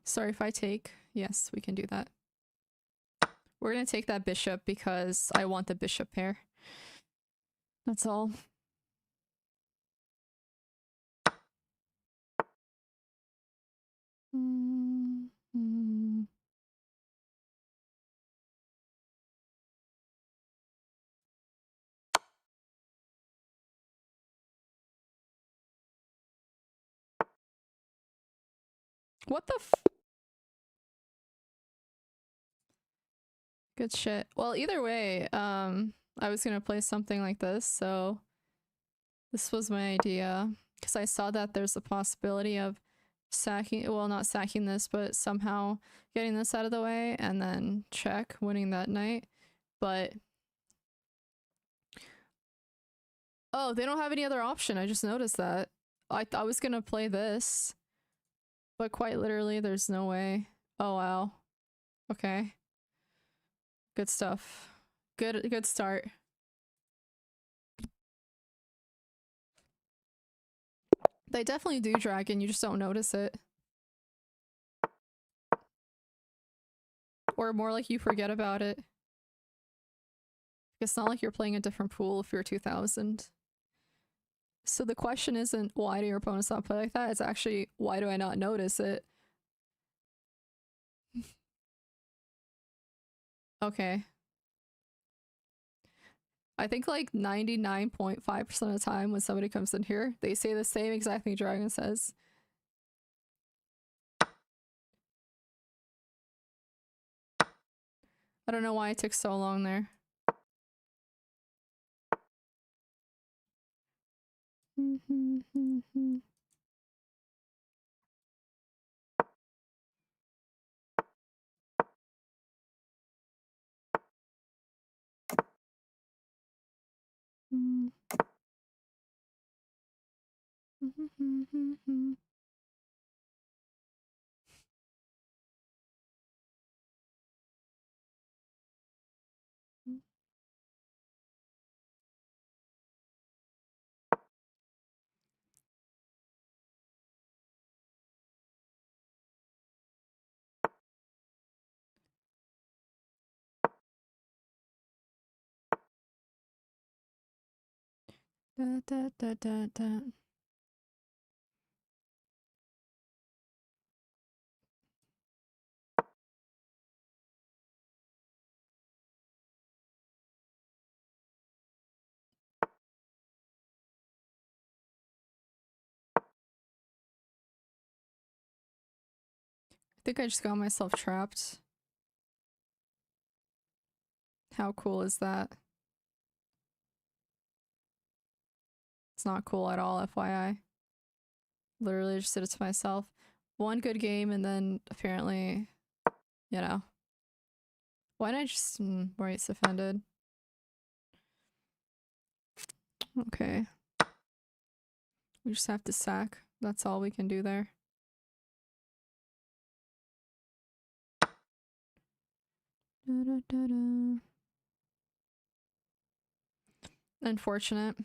Sorry if I take. Yes, we can do that. We're gonna take that bishop because I want the bishop pair. That's all. Mm -hmm. What the f- Good shit. Well, either way, I was gonna play something like this, so this was my idea. Because I saw that there's a possibility of sacking, well, not sacking this, but somehow getting this out of the way and then check, winning that knight. But oh, they don't have any other option. I just noticed that. I was gonna play this, but quite literally, there's no way. Oh wow. Okay. Good stuff. Good start. They definitely do dragon, you just don't notice it. Or more like you forget about it. It's not like you're playing a different pool if you're 2000. So the question isn't why do your opponents not play like that, it's actually why do I not notice it? Okay. I think like 99.5% of the time when somebody comes in here, they say the same exact thing Dragon says. I don't know why it took so long there. Da, da, da, da, da. I think I just got myself trapped. How cool is that? It's not cool at all, FYI. Literally just did it to myself. One good game and then apparently, you know. Why not just rights offended? Okay. We just have to sack. That's all we can do there. Da, da, da, da. Unfortunate.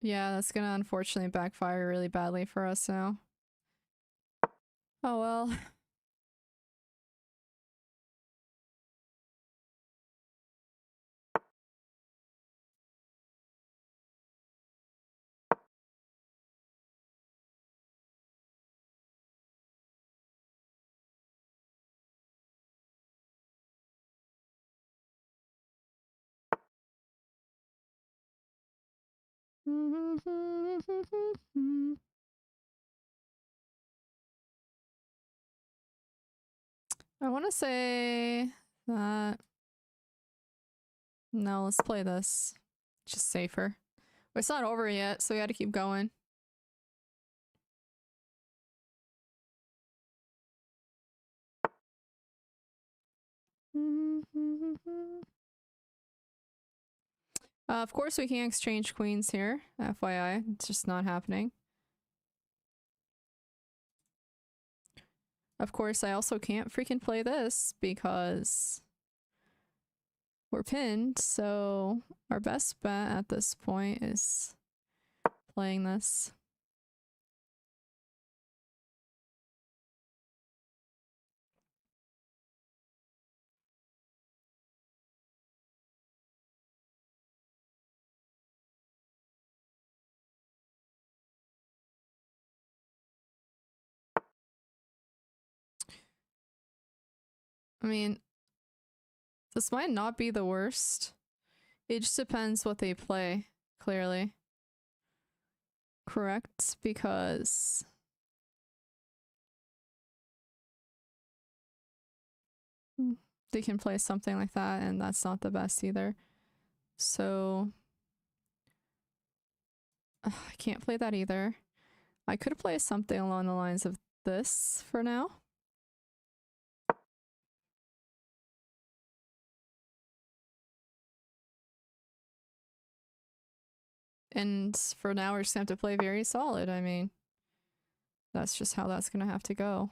Yeah, that's gonna unfortunately backfire really badly for us now. Oh well. I want to say that. No, let's play this. Just safer. But it's not over yet, so we gotta keep going. Of course, we can't exchange queens here. FYI, it's just not happening. Of course, I also can't freaking play this because we're pinned, so our best bet at this point is playing this. I mean, this might not be the worst. It just depends what they play, clearly. Correct, because they can play something like that, and that's not the best either. So I can't play that either. I could play something along the lines of this for now. And for now, we're just gonna have to play very solid. I mean, that's just how that's gonna have to go.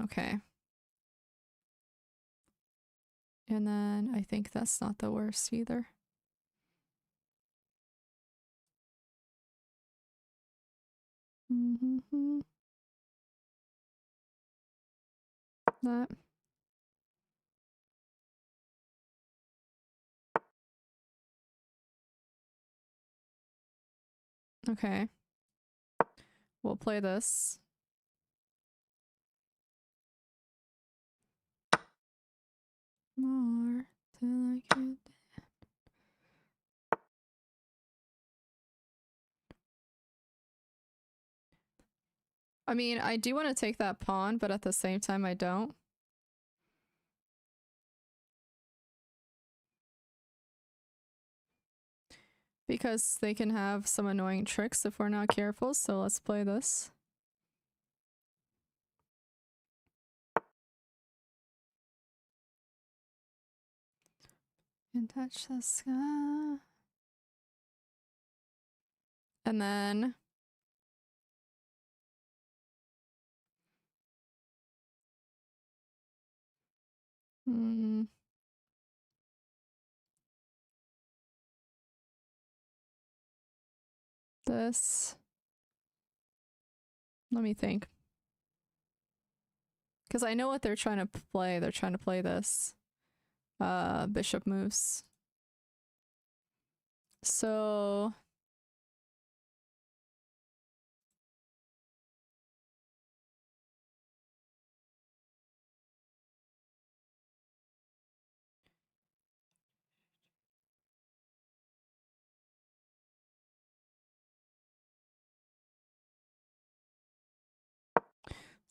Okay. And then I think that's not the worst either. That. Okay. We'll play this. More till I get. I mean, I do want to take that pawn, but at the same time, I don't. Because they can have some annoying tricks if we're not careful, so let's play this. And touch the sky. And then this. Let me think. Because I know what they're trying to play. They're trying to play this. Bishop moves. So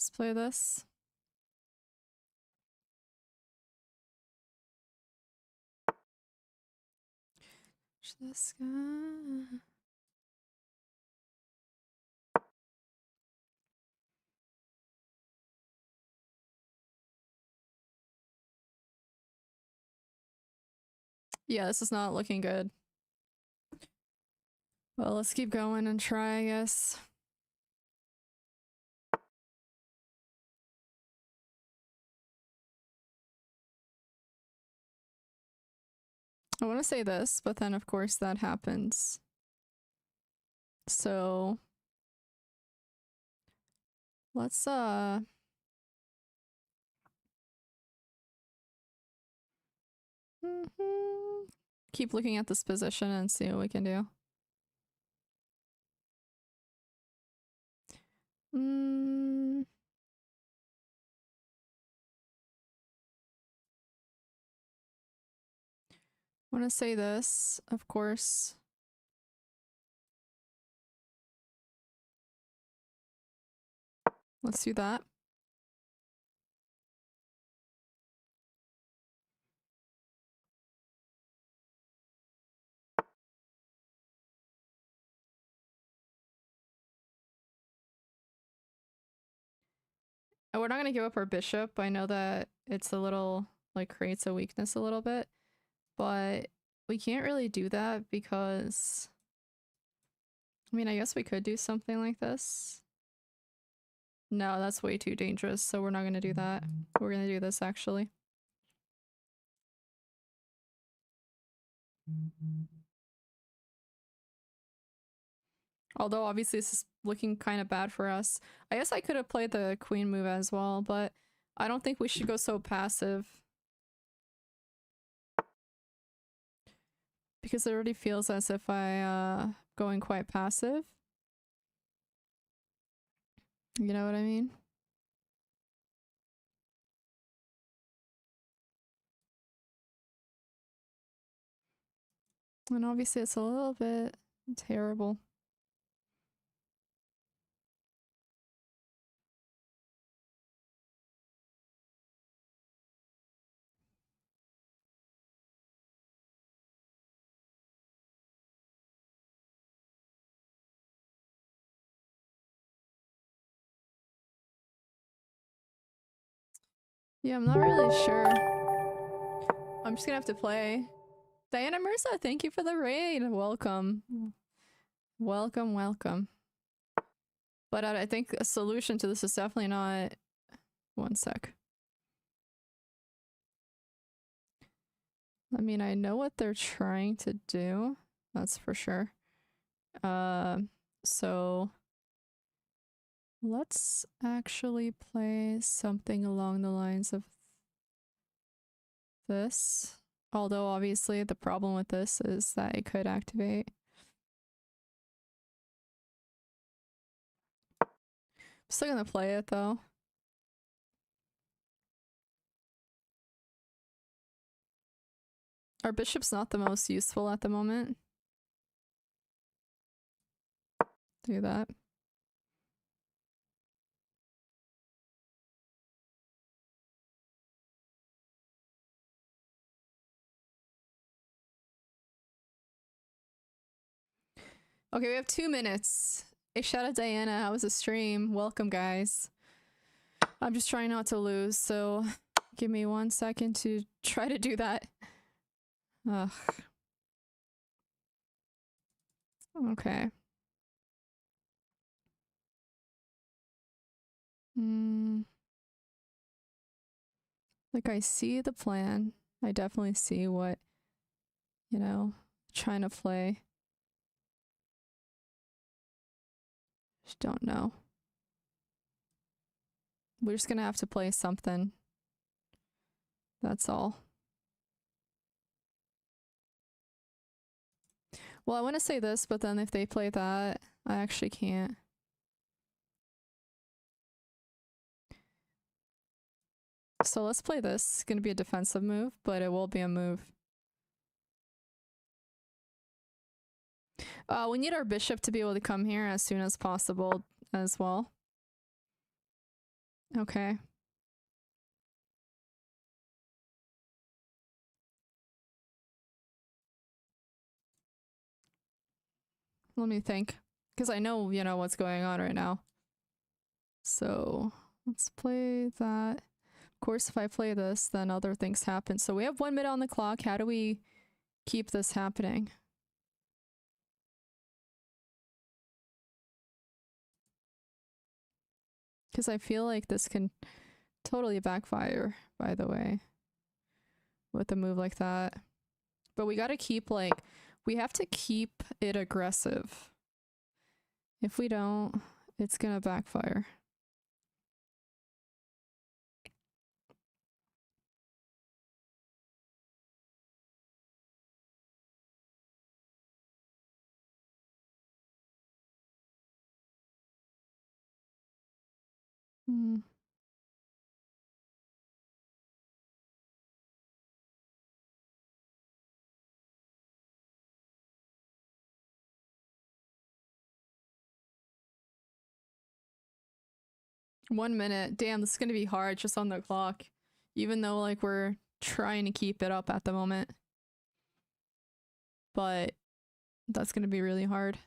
Let's play this. This guy. Yeah, this is not looking good. Well, let's keep going and try, I guess. I want to say this, but then of course that happens. So let's keep looking at this position and see what we can do. I want to say this, of course. Let's do that. And we're not going to give up our bishop. I know that it's a little, like, creates a weakness a little bit. But we can't really do that because... I mean, I guess we could do something like this. No, that's way too dangerous, so we're not going to do that. We're going to do this, actually. Although, obviously, this is looking kind of bad for us. I guess I could have played the queen move as well, but I don't think we should go so passive. Because it already feels as if I, going quite passive. You know what I mean? And obviously it's a little bit terrible. Yeah, I'm not really sure. I'm just gonna have to play. Diana Mirza, thank you for the raid. Welcome. Welcome, welcome. But I think a solution to this is definitely not... One sec. I mean, I know what they're trying to do. That's for sure. So... Let's actually play something along the lines of this. Although, obviously, the problem with this is that it could activate. I'm still gonna play it, though. Our bishop's not the most useful at the moment. Do that. Okay, we have 2 minutes. Hey, shout out Diana. How was the stream? Welcome, guys. I'm just trying not to lose, so give me 1 second to try to do that. Ugh. Okay. Like, I see the plan. I definitely see what, you know, trying to play. Just don't know. We're just gonna have to play something. That's all. Well, I want to say this, but then if they play that, I actually can't. So let's play this. It's gonna be a defensive move, but it will be a move. We need our bishop to be able to come here as soon as possible as well. Okay. Let me think. Because I know, you know, what's going on right now. So let's play that. Of course, if I play this, then other things happen. So we have 1 minute on the clock. How do we keep this happening? Because I feel like this can totally backfire, by the way, with a move like that. But we gotta keep, like, we have to keep it aggressive. If we don't, it's gonna backfire. Hmm. One minute. Damn, this is gonna be hard just on the clock. Even though, like, we're trying to keep it up at the moment. But that's gonna be really hard.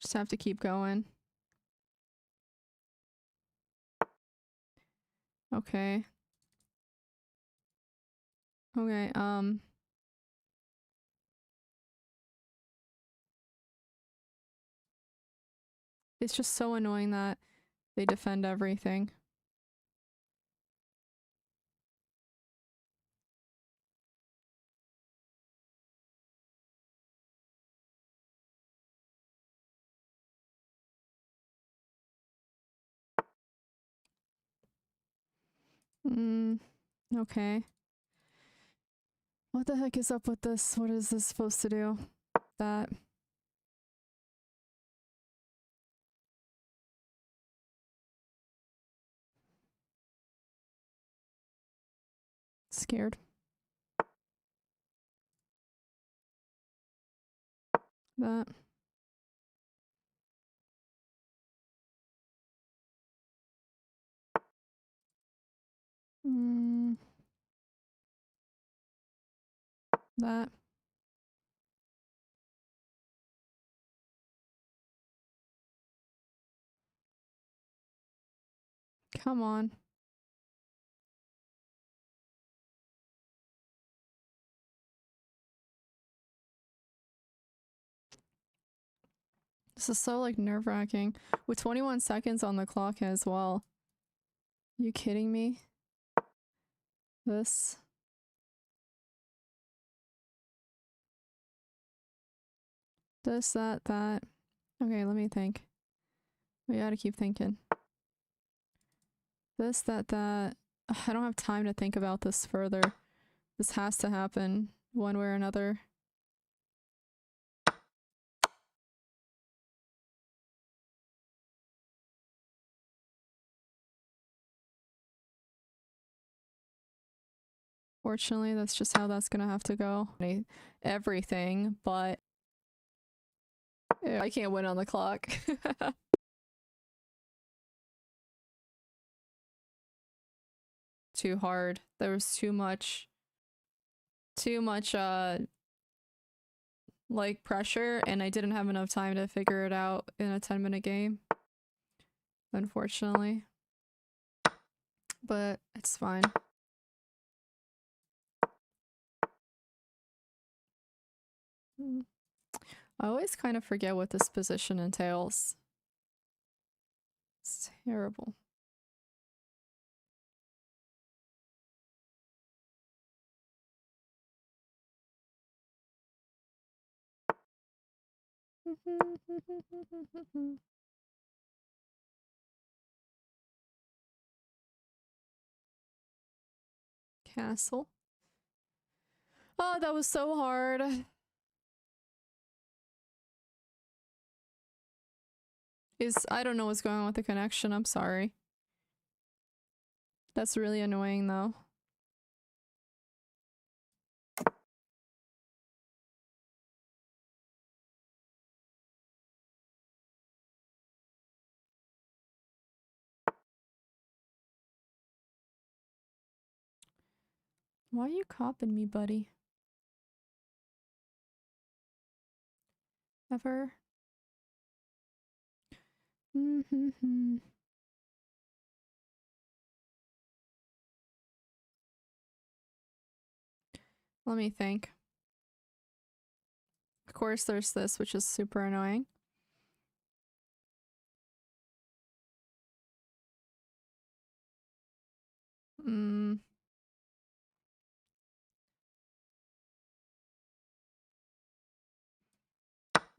Just have to keep going. Okay. Okay, it's just so annoying that they defend everything. Okay. What the heck is up with this? What is this supposed to do? That. Scared. That. That. Come on. This is so, like, nerve-wracking. With 21 seconds on the clock as well. You kidding me? This. This, that, that. Okay, let me think. We gotta keep thinking. This, that, that. Ugh, I don't have time to think about this further. This has to happen one way or another. Fortunately, that's just how that's gonna have to go. Everything, but I can't win on the clock. Too hard. There was too much like pressure, and I didn't have enough time to figure it out in a 10-minute game. Unfortunately. But it's fine. I always kind of forget what this position entails. It's terrible. Castle. Oh, that was so hard. I don't know what's going on with the connection. I'm sorry. That's really annoying though. Why are you copping me, buddy? Ever? Mm-hmm. Let me think. Of course, there's this, which is super annoying. Mm.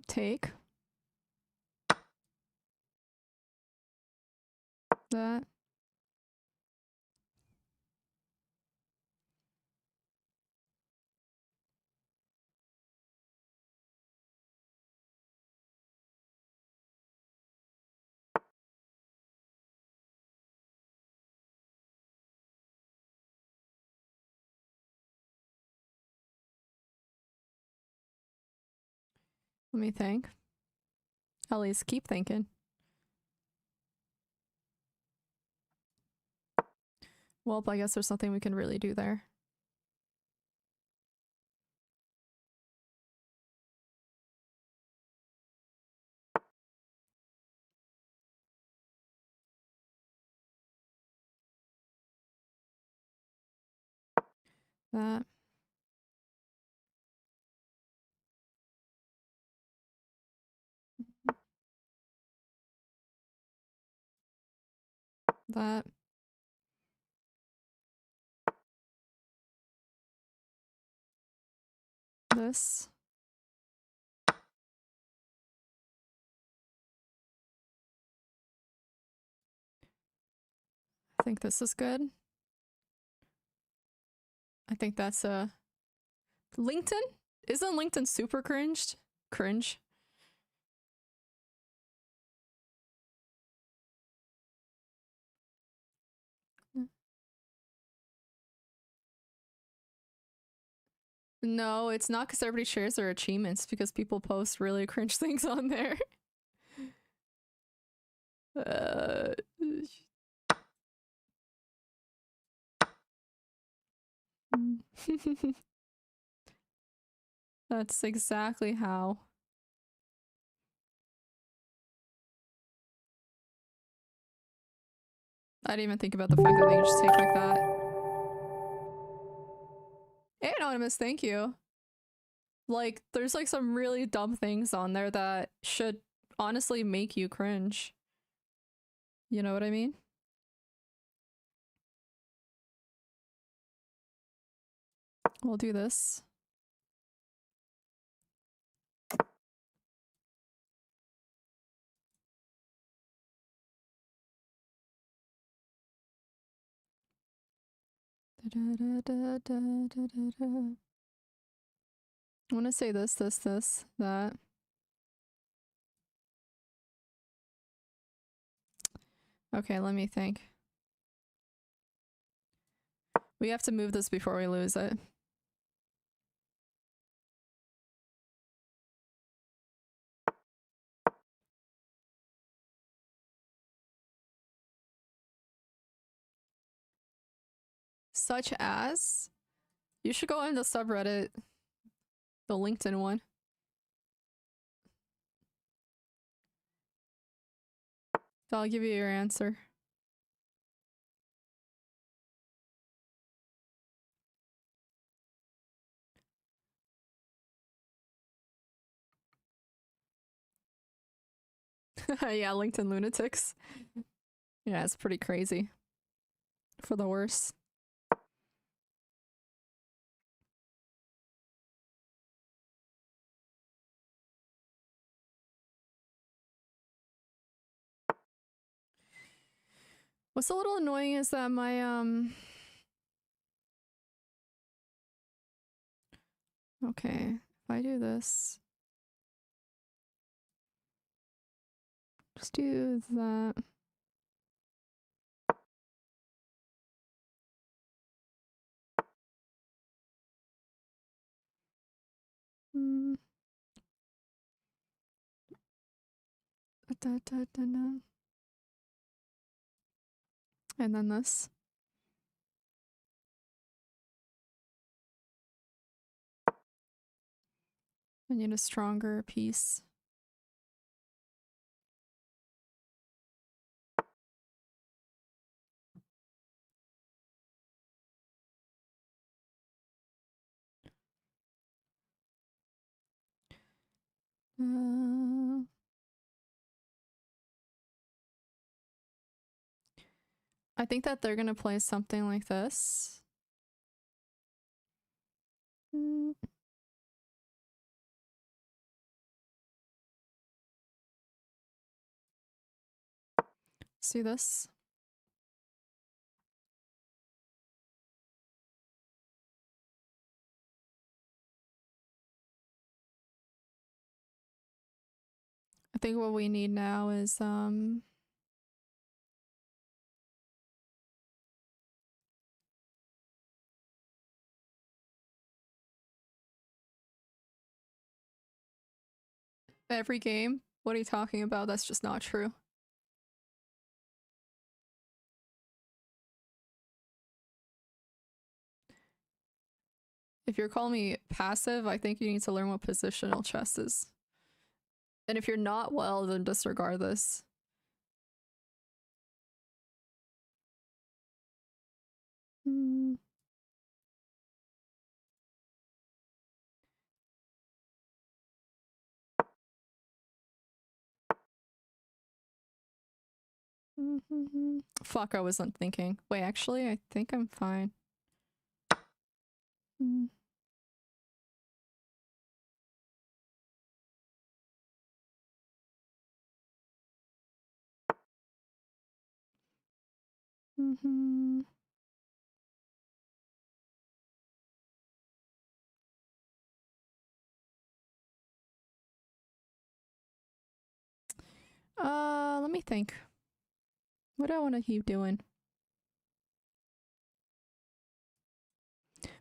Take that. Let me think. At least keep thinking. Well, I guess there's nothing we can really do there. That. That. This. I think this is good. I think that's a LinkedIn? Isn't LinkedIn super cringed? Cringe. No, it's not because everybody shares their achievements, because people post really cringe things on there. uh, That's exactly how. I didn't even think about the fact that they can just take like that. Hey, Anonymous, thank you. Like, there's like some really dumb things on there that should honestly make you cringe. You know what I mean? We'll do this. I want to say this, that. Okay, let me think. We have to move this before we lose it. Such as, you should go on the subreddit, the LinkedIn one. I'll give you your answer. Yeah, LinkedIn lunatics. Yeah, it's pretty crazy. For the worse. What's a little annoying is that my okay, if I do this, Let's do that. Mm. Da, da, da, da. And then this. I need a stronger piece. I think that they're gonna play something like this. Mm. See this? I think what we need now is every game. What are you talking about? That's just not true. If you're calling me passive, I think you need to learn what positional chess is. And if you're not, well, then disregard this. Mm. Fuck, I wasn't thinking. Wait, actually, I think I'm fine. Mm. Mm-hmm. Let me think. What do I want to keep doing?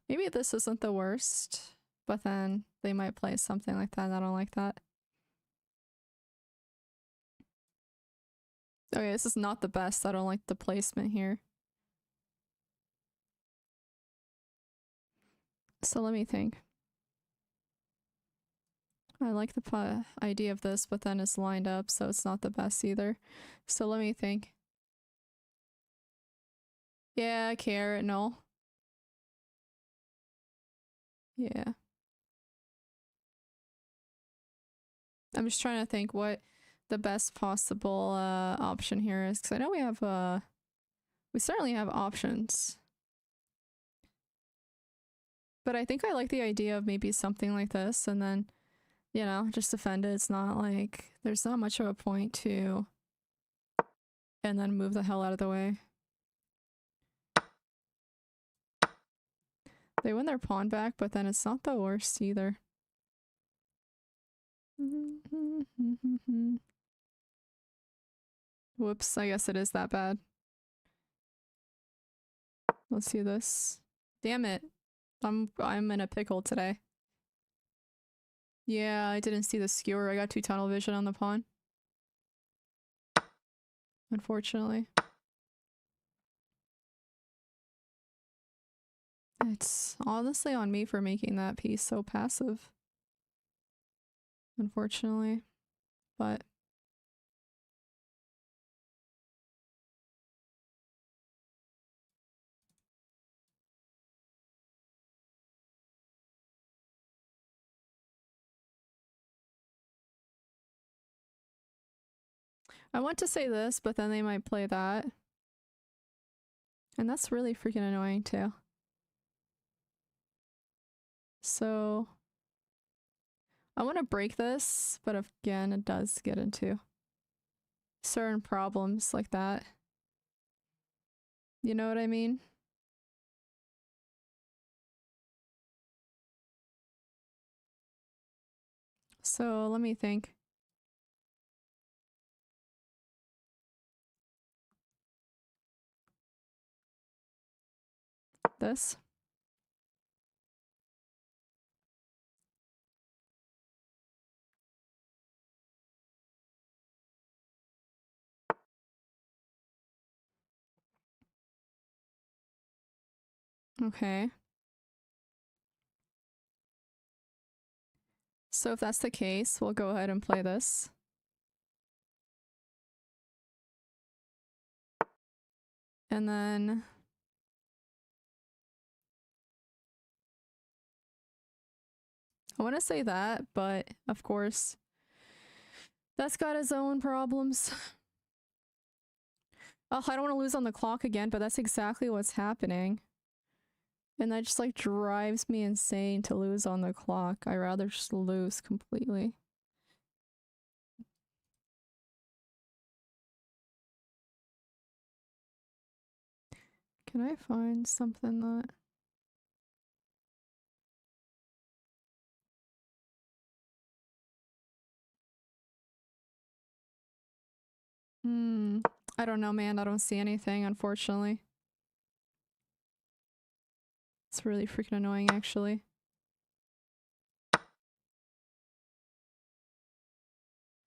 Maybe this isn't the worst, but then they might play something like that and I don't like that. Okay, this is not the best. I don't like the placement here. So let me think. I like the idea of this, but then it's lined up, so it's not the best either. So let me think. Yeah, carrot, no. Yeah. I'm just trying to think what the best possible option here is, because I know we certainly have options. But I think I like the idea of maybe something like this, and then, you know, just defend it. It's not like there's not much of a point to, and then move the hell out of the way. They win their pawn back, but then it's not the worst either. Whoops, I guess it is that bad. Let's see this. Damn it. I'm in a pickle today. Yeah, I didn't see the skewer. I got too tunnel vision on the pawn. Unfortunately. It's honestly on me for making that piece so passive. Unfortunately. But I want to say this, but then they might play that. And that's really freaking annoying too. So I want to break this, but again, it does get into certain problems like that. You know what I mean? So let me think. this. Okay. So if that's the case, we'll go ahead and play this. And then I want to say that, but of course, that's got its own problems. Oh, I don't want to lose on the clock again, but that's exactly what's happening. And that just like drives me insane to lose on the clock. I'd rather just lose completely. Can I find something that... I don't know, man. I don't see anything, unfortunately. It's really freaking annoying, actually.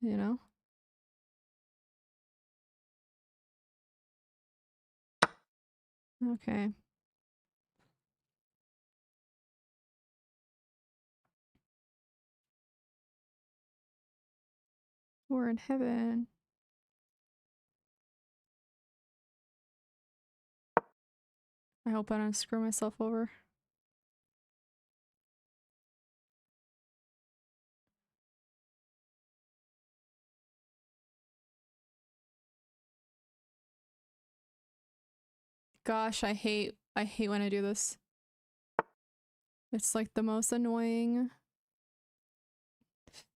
You know? Okay. We're in heaven. I hope I don't screw myself over. Gosh, I hate when I do this. It's like the most annoying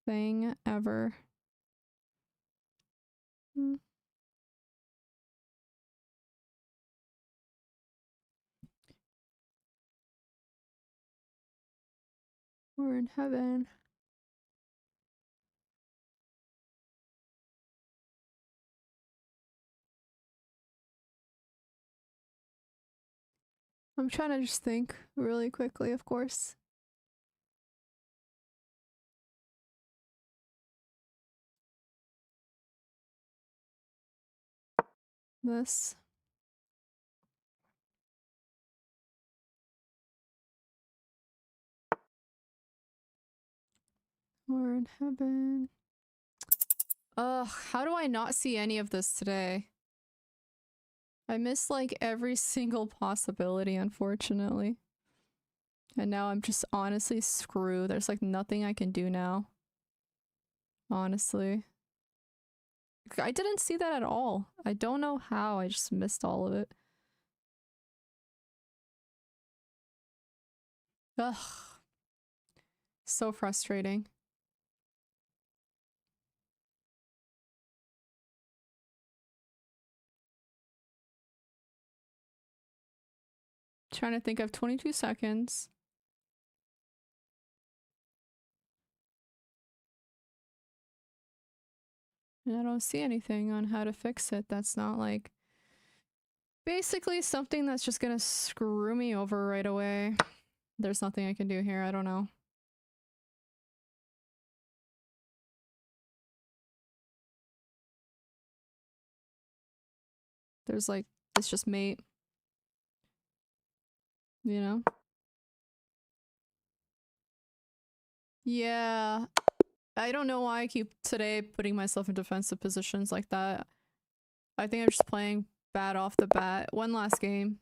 thing ever. We're in heaven. I'm trying to just think really quickly, of course. This. We're in heaven. Ugh, how do I not see any of this today? I missed like every single possibility, unfortunately. And now I'm just honestly screwed. There's like nothing I can do now. Honestly. I didn't see that at all. I don't know how. I just missed all of it. Ugh. So frustrating. Trying to think of 22 seconds. And I don't see anything on how to fix it. That's not like basically something that's just gonna screw me over right away. There's nothing I can do here. I don't know. There's like, it's just mate. You know? Yeah. I don't know why I keep today putting myself in defensive positions like that. I think I'm just playing bad off the bat. One last game.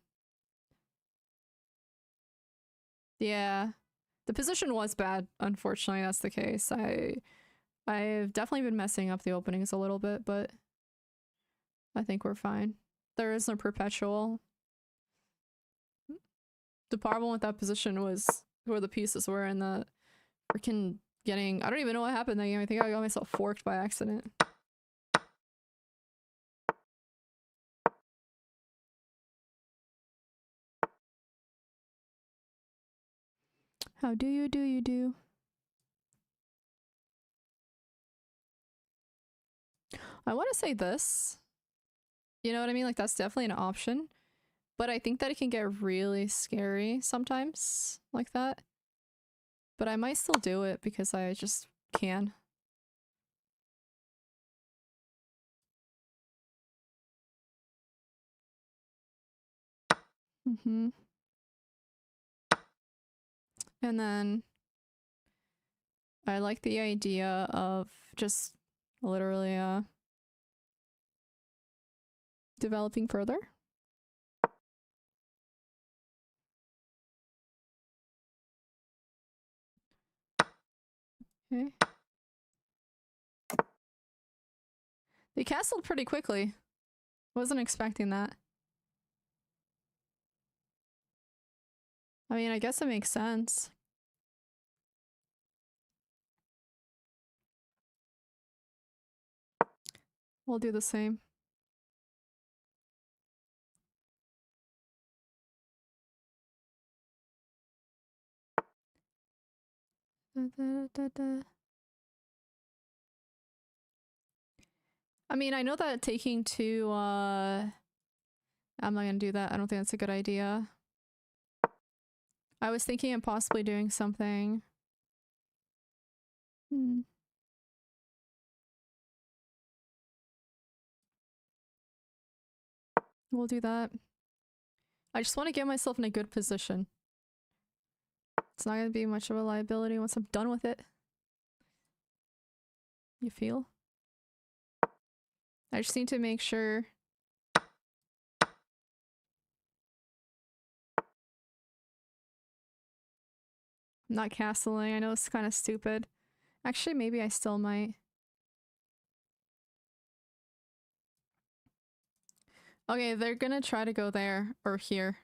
Yeah. The position was bad, unfortunately, that's the case. I've definitely been messing up the openings a little bit, but I think we're fine. There is no perpetual. The problem with that position was where the pieces were and the freaking getting... I don't even know what happened that game. I think I got myself forked by accident. How do you do? I want to say this. You know what I mean? Like, that's definitely an option. But I think that it can get really scary sometimes like that. But I might still do it because I just can. Mm-hmm. And then I like the idea of just literally developing further. Okay. They castled pretty quickly. Wasn't expecting that. I mean, I guess it makes sense. We'll do the same. Da, da, da, da. I mean, I know that taking two, I'm not gonna do that. I don't think that's a good idea. I was thinking of possibly doing something. We'll do that. I just want to get myself in a good position. It's not gonna be much of a liability once I'm done with it. You feel? I just need to make sure. I'm not castling. I know it's kind of stupid. Actually, maybe I still might. Okay, they're gonna try to go there or here.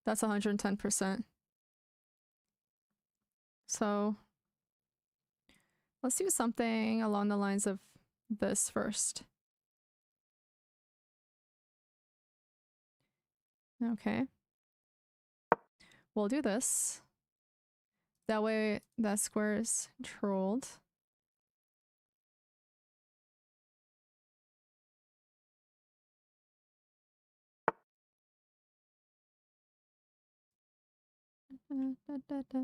That's 110%. So let's do something along the lines of this first. Okay. We'll do this. That way that square is controlled. Da, da, da.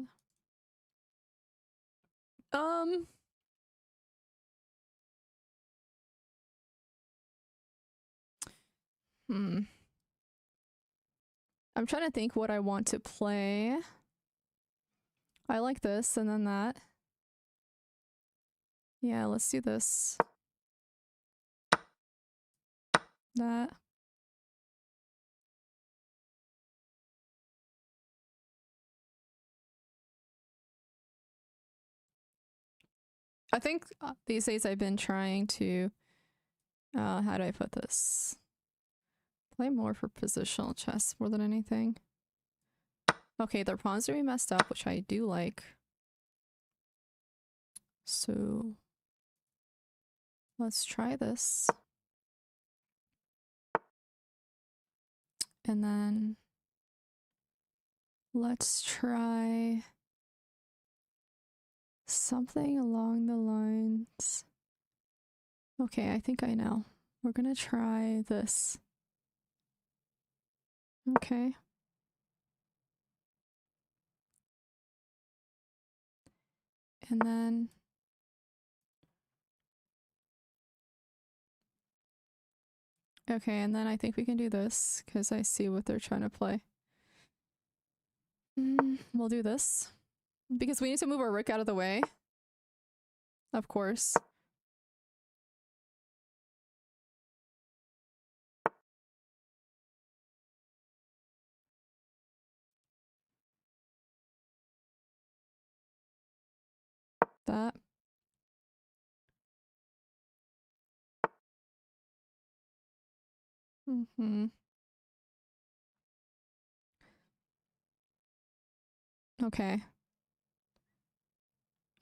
I'm trying to think what I want to play. I like this and then that. Yeah, let's do this. That. I think these days I've been trying to, how do I put this? Play more for positional chess more than anything. Okay, their pawns are being messed up, which I do like. So let's try this. And then let's try something along the lines. Okay, I think I know. We're gonna try this. Okay. And then okay, and then I think we can do this because I see what they're trying to play. We'll do this because we need to move our rook out of the way. Of course. That. Okay.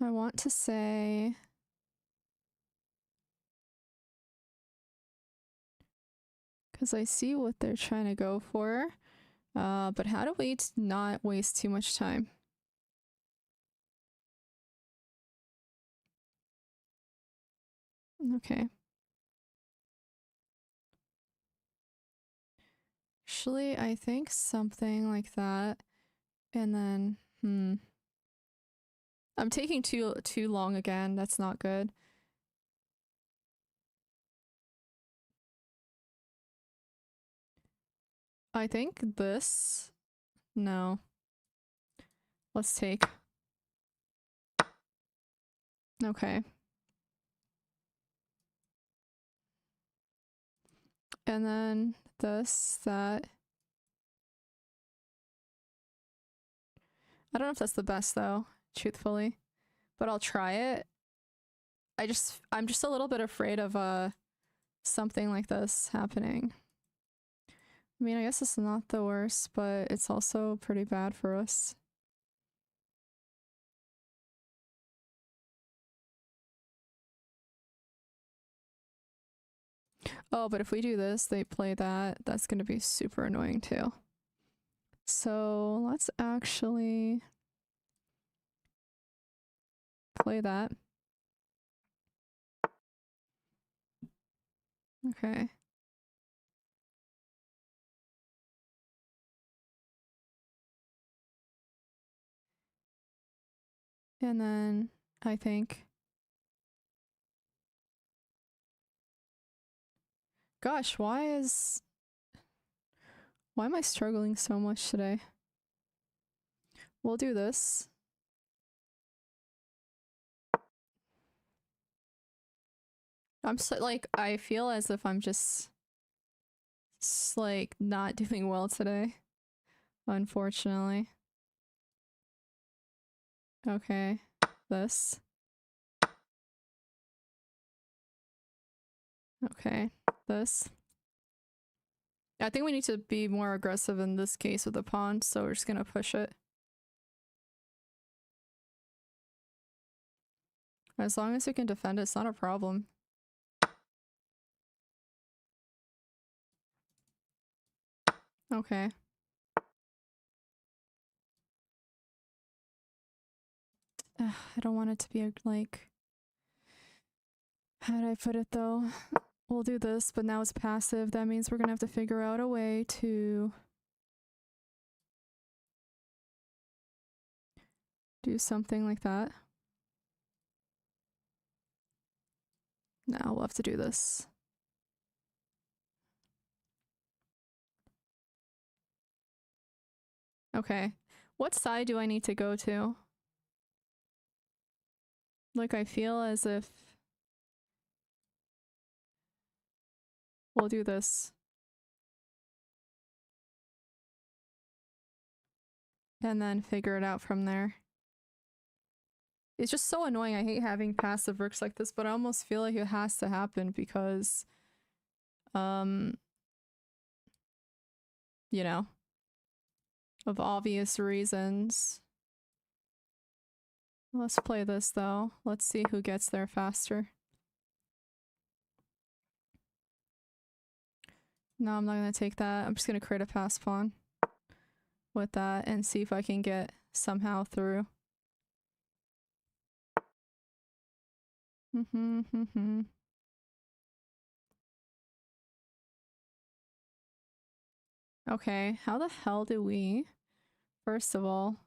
I want to say because I see what they're trying to go for. But how do we not waste too much time? Okay. Actually, I think something like that. And then, I'm taking too long again. That's not good. I think this. No. Let's take. Okay. And then this, that. I don't know if that's the best though, truthfully. But I'll try it. I'm just a little bit afraid of something like this happening. I mean, I guess it's not the worst, but it's also pretty bad for us. Oh, but if we do this, they play that. That's going to be super annoying too. So let's actually play that. Okay. And then I think... Gosh, why am I struggling so much today? We'll do this. I'm so, like, I feel as if I'm just like not doing well today, unfortunately. Okay, this. Okay, this. I think we need to be more aggressive in this case with the pawn, so we're just gonna push it. As long as we can defend it, it's not a problem. Okay. I don't want it to be like... How did I put it though? We'll do this, but now it's passive. That means we're gonna have to figure out a way to do something like that. No, we'll have to do this. Okay. What side do I need to go to? Like, I feel as if... We'll do this. And then figure it out from there. It's just so annoying. I hate having passive rooks like this, but I almost feel like it has to happen because... You know, of obvious reasons. Let's play this though. Let's see who gets there faster. No, I'm not gonna take that. I'm just gonna create a pass pawn with that and see if I can get somehow through. Okay, how the hell do we... First of all,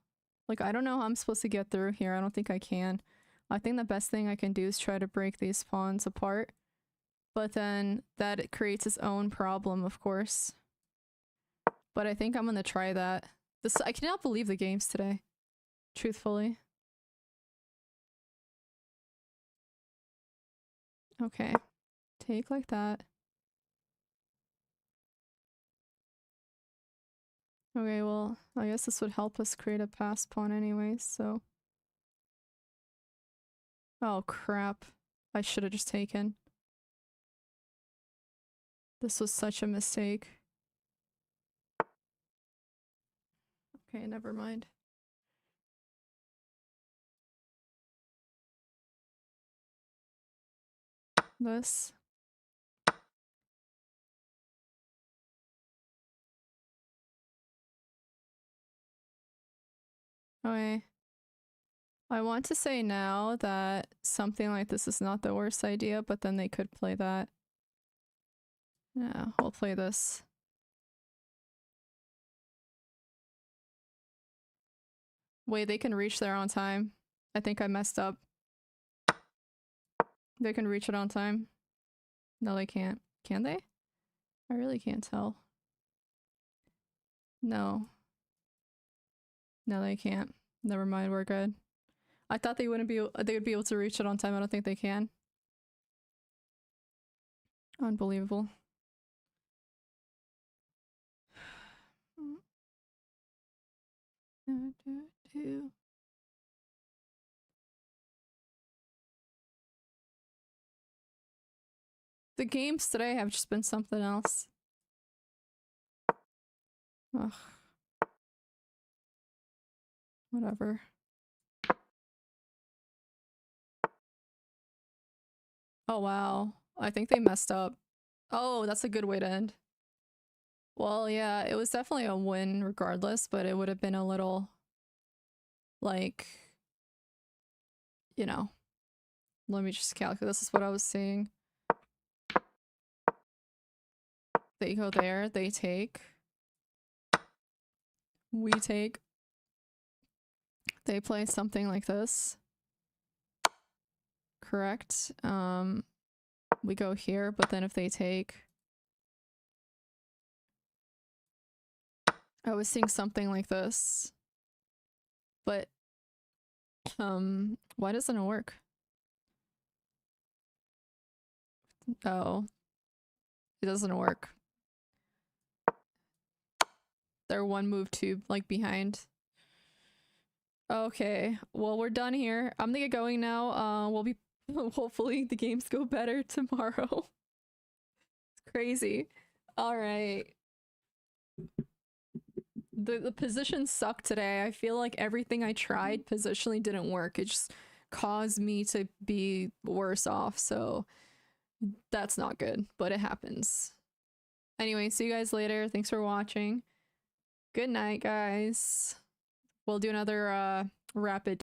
like, I don't know how I'm supposed to get through here. I don't think I can. I think the best thing I can do is try to break these pawns apart. But then that it creates its own problem, of course. But I think I'm gonna try that. I cannot believe the games today. Truthfully. Okay. Take like that. Okay, well, I guess this would help us create a pass pawn anyways, so... Oh, crap. I should have just taken. This was such a mistake. Okay, never mind. This. Okay. I want to say now that something like this is not the worst idea, but then they could play that. Yeah, we'll play this. Wait, they can reach there on time. I think I messed up. They can reach it on time. No, they can't. Can they? I really can't tell. No. No, they can't. Never mind, we're good. I thought they wouldn't be they would be able to reach it on time. I don't think they can. Unbelievable. The games today have just been something else. Ugh. Whatever. Oh wow. I think they messed up. Oh, that's a good way to end. Well, yeah, it was definitely a win regardless, but it would have been a little like, you know, let me just calculate. This is what I was saying. They go there, they take. We take. They play something like this. Correct. We go here, but then if they take, I was seeing something like this. But why doesn't it work? Oh. It doesn't work. They're one move too, like behind. Okay, well we're done here. I'm gonna get going now. We'll be hopefully the games go better tomorrow. It's crazy. All right. The positions suck today. I feel like everything I tried positionally didn't work. It just caused me to be worse off. So that's not good, but it happens. Anyway, see you guys later. Thanks for watching. Good night, guys. We'll do another rapid